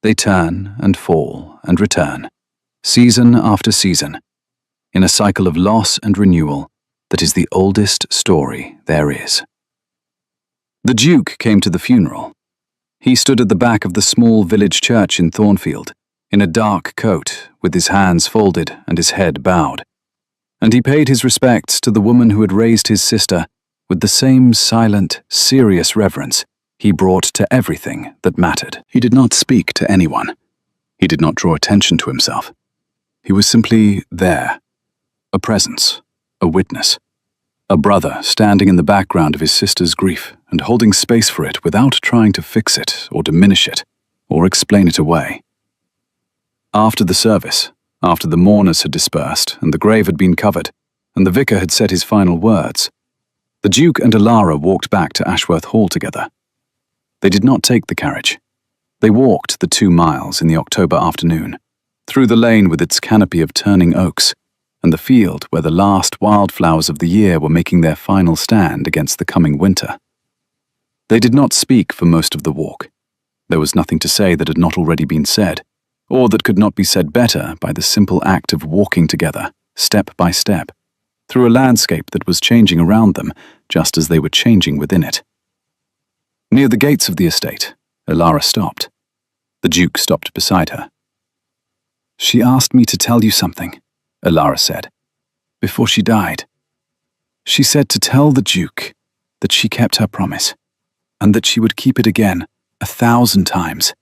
They turn and fall and return, season after season, in a cycle of loss and renewal that is the oldest story there is. The Duke came to the funeral. He stood at the back of the small village church in Thornfield, in a dark coat, with his hands folded and his head bowed. And he paid his respects to the woman who had raised his sister with the same silent, serious reverence he brought to everything that mattered. He did not speak to anyone. He did not draw attention to himself. He was simply there, a presence, a witness, a brother standing in the background of his sister's grief and holding space for it without trying to fix it or diminish it or explain it away. After the service, after the mourners had dispersed and the grave had been covered, and the vicar had said his final words, the Duke and Alara walked back to Ashworth Hall together. They did not take the carriage. They walked the 2 miles in the October afternoon, through the lane with its canopy of turning oaks, and the field where the last wildflowers of the year were making their final stand against the coming winter. They did not speak for most of the walk. There was nothing to say that had not already been said, or that could not be said better by the simple act of walking together, step by step, through a landscape that was changing around them just as they were changing within it. Near the gates of the estate, Alara stopped. The Duke stopped beside her. "She asked me to tell you something," Alara said, "before she died. She said to tell the Duke that she kept her promise, and that she would keep it again 1,000 times,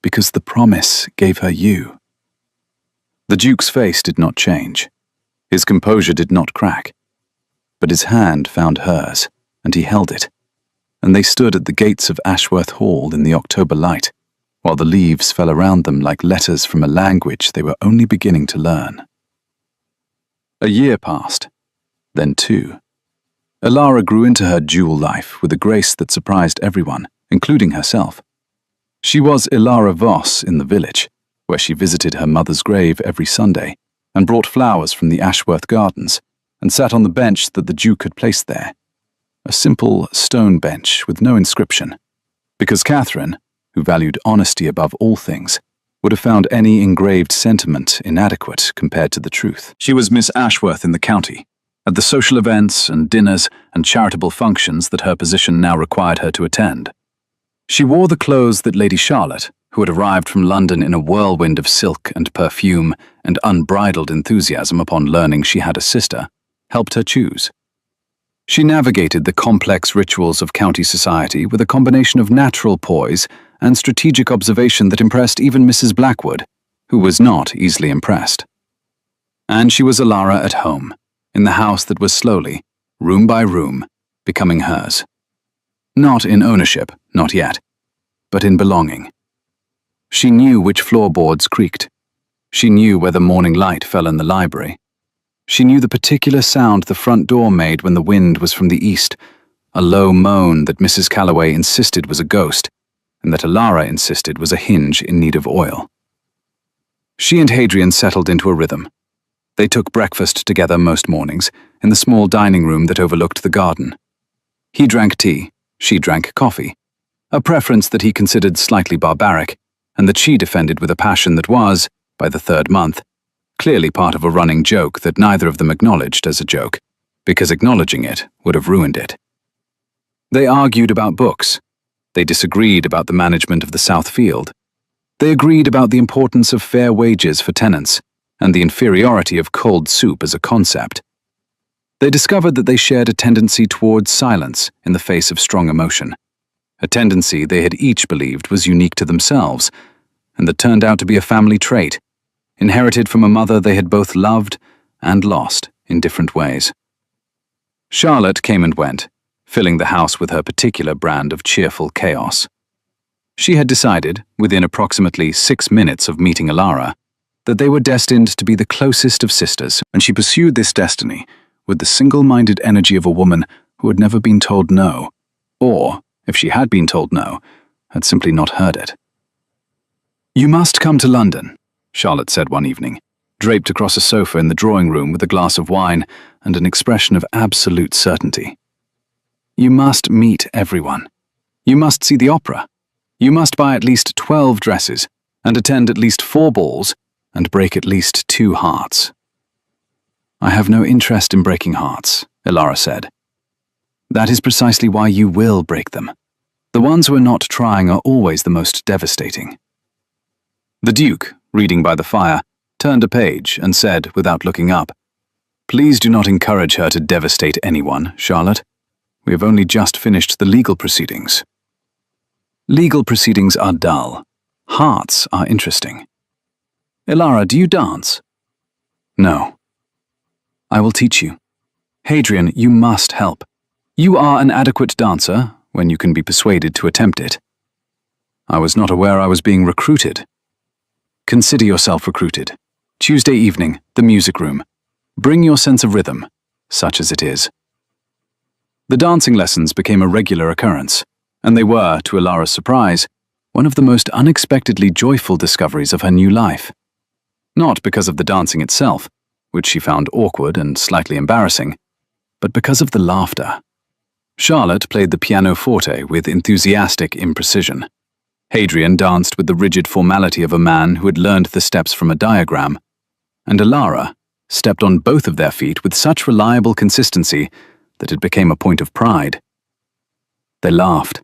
because the promise gave her you." The Duke's face did not change. His composure did not crack. But his hand found hers, and he held it, and they stood at the gates of Ashworth Hall in the October light, while the leaves fell around them like letters from a language they were only beginning to learn. A year passed, then 2. Alara grew into her dual life with a grace that surprised everyone, including herself. She was Alara Voss in the village, where she visited her mother's grave every Sunday, and brought flowers from the Ashworth gardens, and sat on the bench that the Duke had placed there, a simple stone bench with no inscription, because Catherine, who valued honesty above all things, would have found any engraved sentiment inadequate compared to the truth. She was Miss Ashworth in the county, at the social events and dinners and charitable functions that her position now required her to attend. She wore the clothes that Lady Charlotte, who had arrived from London in a whirlwind of silk and perfume and unbridled enthusiasm upon learning she had a sister, helped her choose. She navigated the complex rituals of county society with a combination of natural poise and strategic observation that impressed even Mrs. Blackwood, who was not easily impressed. And she was Alara at home, in the house that was slowly, room by room, becoming hers. Not in ownership, not yet, but in belonging. She knew which floorboards creaked. She knew where the morning light fell in the library. She knew the particular sound the front door made when the wind was from the east, a low moan that Mrs. Calloway insisted was a ghost, and that Alara insisted was a hinge in need of oil. She and Hadrian settled into a rhythm. They took breakfast together most mornings, in the small dining room that overlooked the garden. He drank tea, she drank coffee, a preference that he considered slightly barbaric, and that she defended with a passion that was, by the 3rd month, clearly part of a running joke that neither of them acknowledged as a joke, because acknowledging it would have ruined it. They argued about books. They disagreed about the management of the South Field. They agreed about the importance of fair wages for tenants, and the inferiority of cold soup as a concept. They discovered that they shared a tendency towards silence in the face of strong emotion, a tendency they had each believed was unique to themselves, and that turned out to be a family trait, inherited from a mother they had both loved and lost in different ways. Charlotte came and went, filling the house with her particular brand of cheerful chaos. She had decided, within approximately 6 minutes of meeting Alara, that they were destined to be the closest of sisters, and she pursued this destiny with the single-minded energy of a woman who had never been told no, or, if she had been told no, had simply not heard it. "You must come to London," Charlotte said one evening, draped across a sofa in the drawing room with a glass of wine and an expression of absolute certainty. "You must meet everyone. You must see the opera. You must buy at least 12 dresses and attend at least 4 balls and break at least 2 hearts." "I have no interest in breaking hearts," Alara said. "That is precisely why you will break them. The ones who are not trying are always the most devastating." The Duke, reading by the fire, turned a page and said, without looking up, "Please do not encourage her to devastate anyone, Charlotte. We have only just finished the legal proceedings." "Legal proceedings are dull. Hearts are interesting." "Alara, do you dance?" "No." "I will teach you. Hadrian, you must help. You are an adequate dancer, when you can be persuaded to attempt it." "I was not aware I was being recruited." "Consider yourself recruited. Tuesday evening, the music room. Bring your sense of rhythm, such as it is." The dancing lessons became a regular occurrence, and they were, to Alara's surprise, one of the most unexpectedly joyful discoveries of her new life. Not because of the dancing itself, which she found awkward and slightly embarrassing, but because of the laughter. Charlotte played the pianoforte with enthusiastic imprecision. Hadrian danced with the rigid formality of a man who had learned the steps from a diagram, and Alara stepped on both of their feet with such reliable consistency that it became a point of pride. They laughed.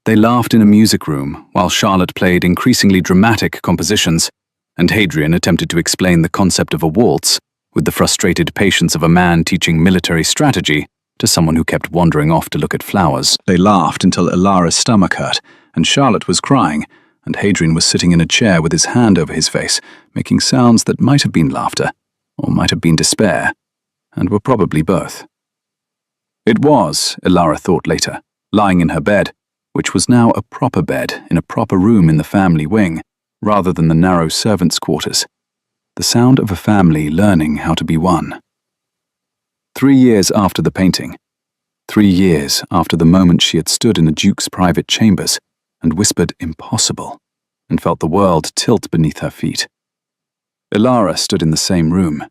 They laughed in a music room while Charlotte played increasingly dramatic compositions, and Hadrian attempted to explain the concept of a waltz with the frustrated patience of a man teaching military strategy to someone who kept wandering off to look at flowers. They laughed until Alara's stomach hurt, and Charlotte was crying, and Hadrian was sitting in a chair with his hand over his face, making sounds that might have been laughter, or might have been despair, and were probably both. It was, Alara thought later, lying in her bed, which was now a proper bed in a proper room in the family wing, rather than the narrow servants' quarters. The sound of a family learning how to be one. 3 years after the painting, 3 years after the moment she had stood in the Duke's private chambers and whispered impossible, and felt the world tilt beneath her feet. Alara stood in the same room.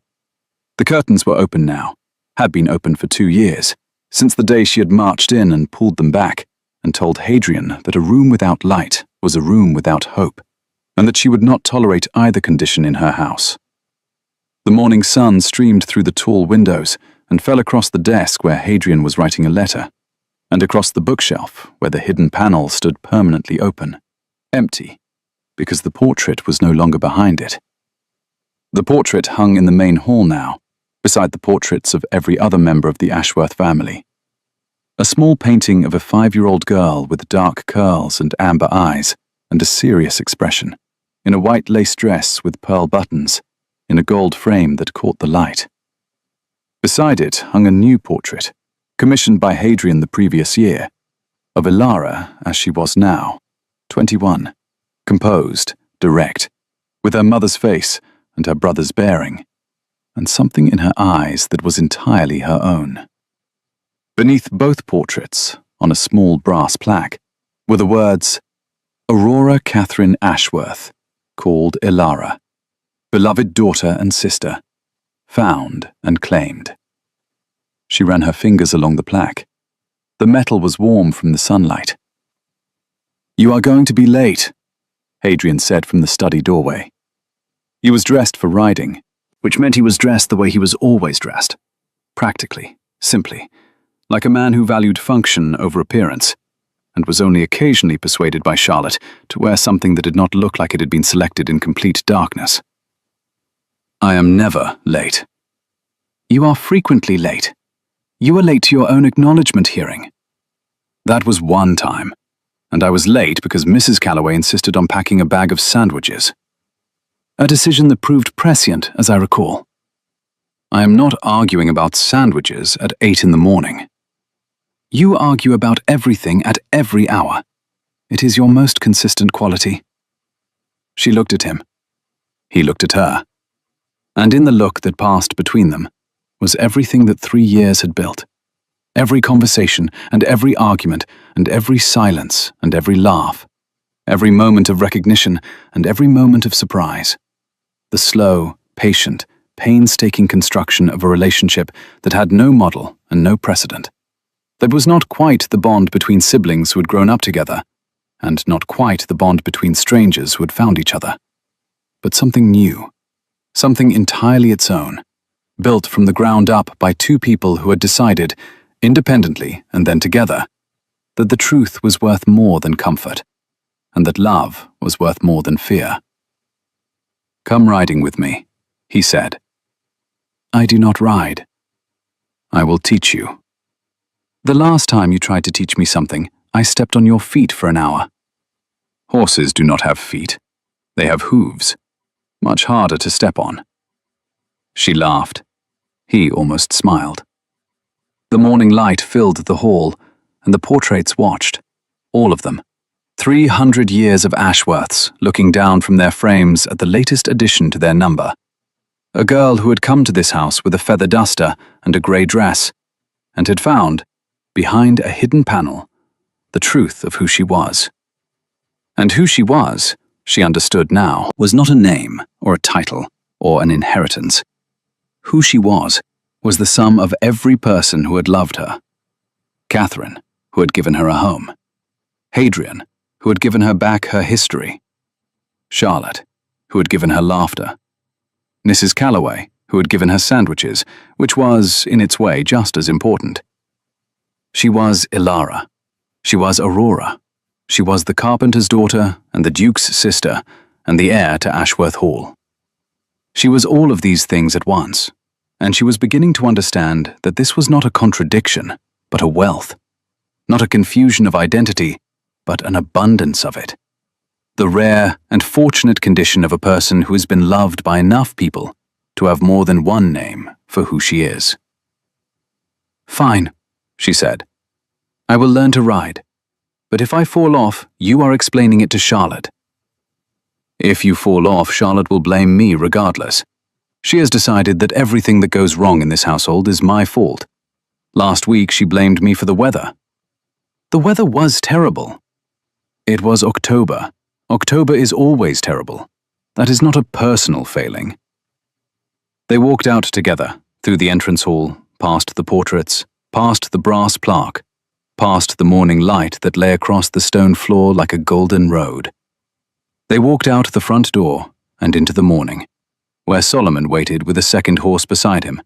The curtains were open now, had been open for 2 years, since the day she had marched in and pulled them back, and told Hadrian that a room without light was a room without hope, and that she would not tolerate either condition in her house. The morning sun streamed through the tall windows and fell across the desk where Hadrian was writing a letter, and across the bookshelf where the hidden panel stood permanently open, empty, because the portrait was no longer behind it. The portrait hung in the main hall now, beside the portraits of every other member of the Ashworth family. A small painting of a 5-year-old girl with dark curls and amber eyes and a serious expression, in a white lace dress with pearl buttons, in a gold frame that caught the light. Beside it hung a new portrait, commissioned by Hadrian the previous year, of Alara as she was now, 21, composed, direct, with her mother's face and her brother's bearing, and something in her eyes that was entirely her own. Beneath both portraits, on a small brass plaque, were the words, "Aurora Catherine Ashworth, called Alara, beloved daughter and sister, found and claimed." She ran her fingers along the plaque. The metal was warm from the sunlight. "You are going to be late," Hadrian said from the study doorway. He was dressed for riding, which meant he was dressed the way he was always dressed, practically, simply, like a man who valued function over appearance, and was only occasionally persuaded by Charlotte to wear something that did not look like it had been selected in complete darkness. "I am never late." "You are frequently late. You were late to your own acknowledgement hearing." "That was one time. and I was late because Mrs. Calloway insisted on packing a bag of sandwiches. A decision that proved prescient, as I recall. I am not arguing about sandwiches at 8 in the morning. You argue about everything at every hour. It is your most consistent quality. She looked at him. He looked at her. And in the look that passed between them was everything that 3 years had built. Every conversation and every argument and every silence and every laugh. Every moment of recognition and every moment of surprise. The slow, patient, painstaking construction of a relationship that had no model and no precedent. That was not quite the bond between siblings who had grown up together, and not quite the bond between strangers who had found each other. But something new, something entirely its own, built from the ground up by two people who had decided, independently and then together, that the truth was worth more than comfort, and that love was worth more than fear. "Come riding with me," he said. "I do not ride." "I will teach you." "The last time you tried to teach me something, I stepped on your feet for an hour." "Horses do not have feet. They have hooves. Much harder to step on." She laughed. He almost smiled. The morning light filled the hall, and the portraits watched, all of them. 300 years of Ashworths looking down from their frames at the latest addition to their number. A girl who had come to this house with a feather duster and a grey dress, and had found, behind a hidden panel, the truth of who she was. And who she was, she understood now, was not a name or a title or an inheritance. Who she was the sum of every person who had loved her. Catherine, who had given her a home. Hadrian, who had given her back her history. Charlotte, who had given her laughter. Mrs. Calloway, who had given her sandwiches, which was, in its way, just as important. She was Ilara. She was Aurora. She was the carpenter's daughter and the duke's sister and the heir to Ashworth Hall. She was all of these things at once, and she was beginning to understand that this was not a contradiction, but a wealth. Not a confusion of identity, but an abundance of it. The rare and fortunate condition of a person who has been loved by enough people to have more than one name for who she is. "Fine," she said. "I will learn to ride. But if I fall off, you are explaining it to Charlotte." "If you fall off, Charlotte will blame me regardless. She has decided that everything that goes wrong in this household is my fault. Last week she blamed me for the weather." "The weather was terrible." "It was October. October is always terrible. That is not a personal failing." They walked out together, through the entrance hall, past the portraits, past the brass plaque, past the morning light that lay across the stone floor like a golden road. They walked out the front door and into the morning, where Solomon waited with a second horse beside him,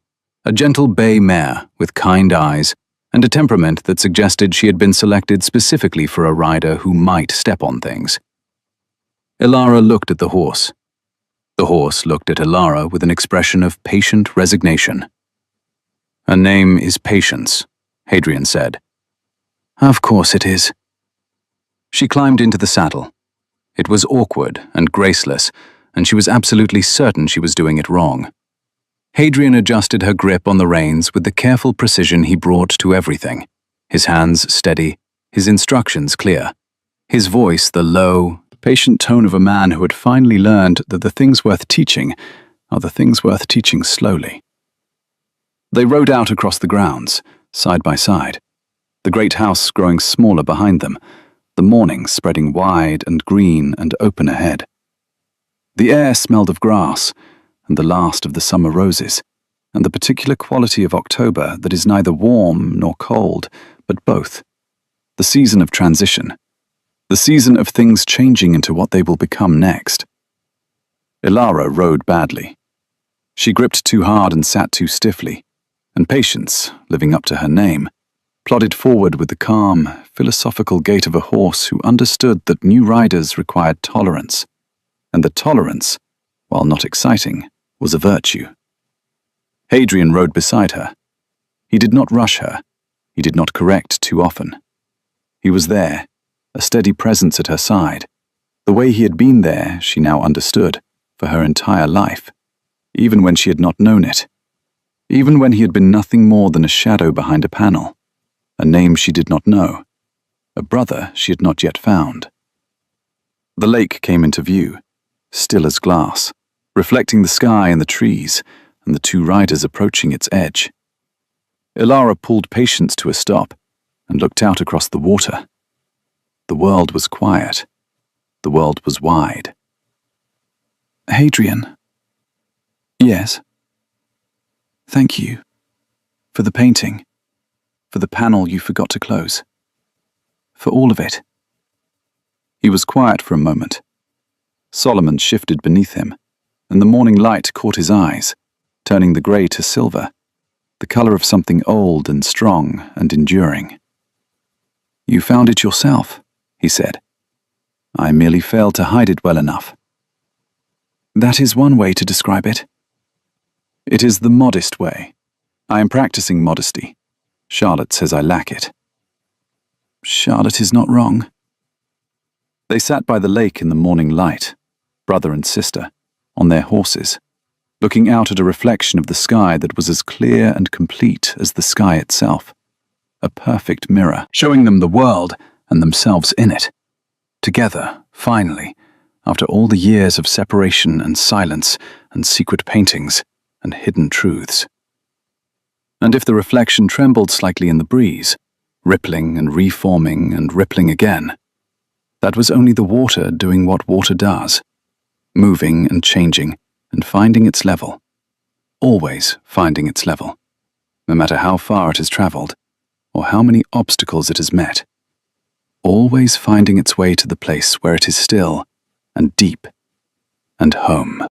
a gentle bay mare with kind eyes and a temperament that suggested she had been selected specifically for a rider who might step on things. Ilara looked at the horse. The horse looked at Ilara with an expression of patient resignation. "Her name is Patience," Hadrian said. "Of course it is." She climbed into the saddle. It was awkward and graceless, and she was absolutely certain she was doing it wrong. Hadrian adjusted her grip on the reins with the careful precision he brought to everything, his hands steady, his instructions clear, his voice the low, patient tone of a man who had finally learned that the things worth teaching are the things worth teaching slowly. They rode out across the grounds, side by side, the great house growing smaller behind them, the morning spreading wide and green and open ahead. The air smelled of grass, and the last of the summer roses, and the particular quality of October that is neither warm nor cold, but both. The season of transition. The season of things changing into what they will become next. Ilara rode badly. She gripped too hard and sat too stiffly, and Patience, living up to her name, plodded forward with the calm, philosophical gait of a horse who understood that new riders required tolerance, and that tolerance, while not exciting, was a virtue. Hadrian rode beside her. He did not rush her. He did not correct too often. He was there, a steady presence at her side. The way he had been there, she now understood, for her entire life, even when she had not known it. Even when he had been nothing more than a shadow behind a panel, a name she did not know, a brother she had not yet found. The lake came into view, still as glass, reflecting the sky and the trees, and the two riders approaching its edge. Ilara pulled Patience to a stop and looked out across the water. The world was quiet. The world was wide. "Hadrian." "Yes." "Thank you. For the painting. For the panel you forgot to close. For all of it." He was quiet for a moment. Solomon shifted beneath him, and the morning light caught his eyes, turning the grey to silver, the colour of something old and strong and enduring. "You found it yourself," he said. "I merely failed to hide it well enough." "That is one way to describe it." "It is the modest way. I am practicing modesty. Charlotte says I lack it." "Charlotte is not wrong." They sat by the lake in the morning light, brother and sister, on their horses, looking out at a reflection of the sky that was as clear and complete as the sky itself, a perfect mirror, showing them the world and themselves in it. Together, finally, after all the years of separation and silence and secret paintings and hidden truths. And if the reflection trembled slightly in the breeze, rippling and reforming and rippling again, that was only the water doing what water does, moving and changing and finding its level, always finding its level, no matter how far it has traveled or how many obstacles it has met, always finding its way to the place where it is still and deep and home.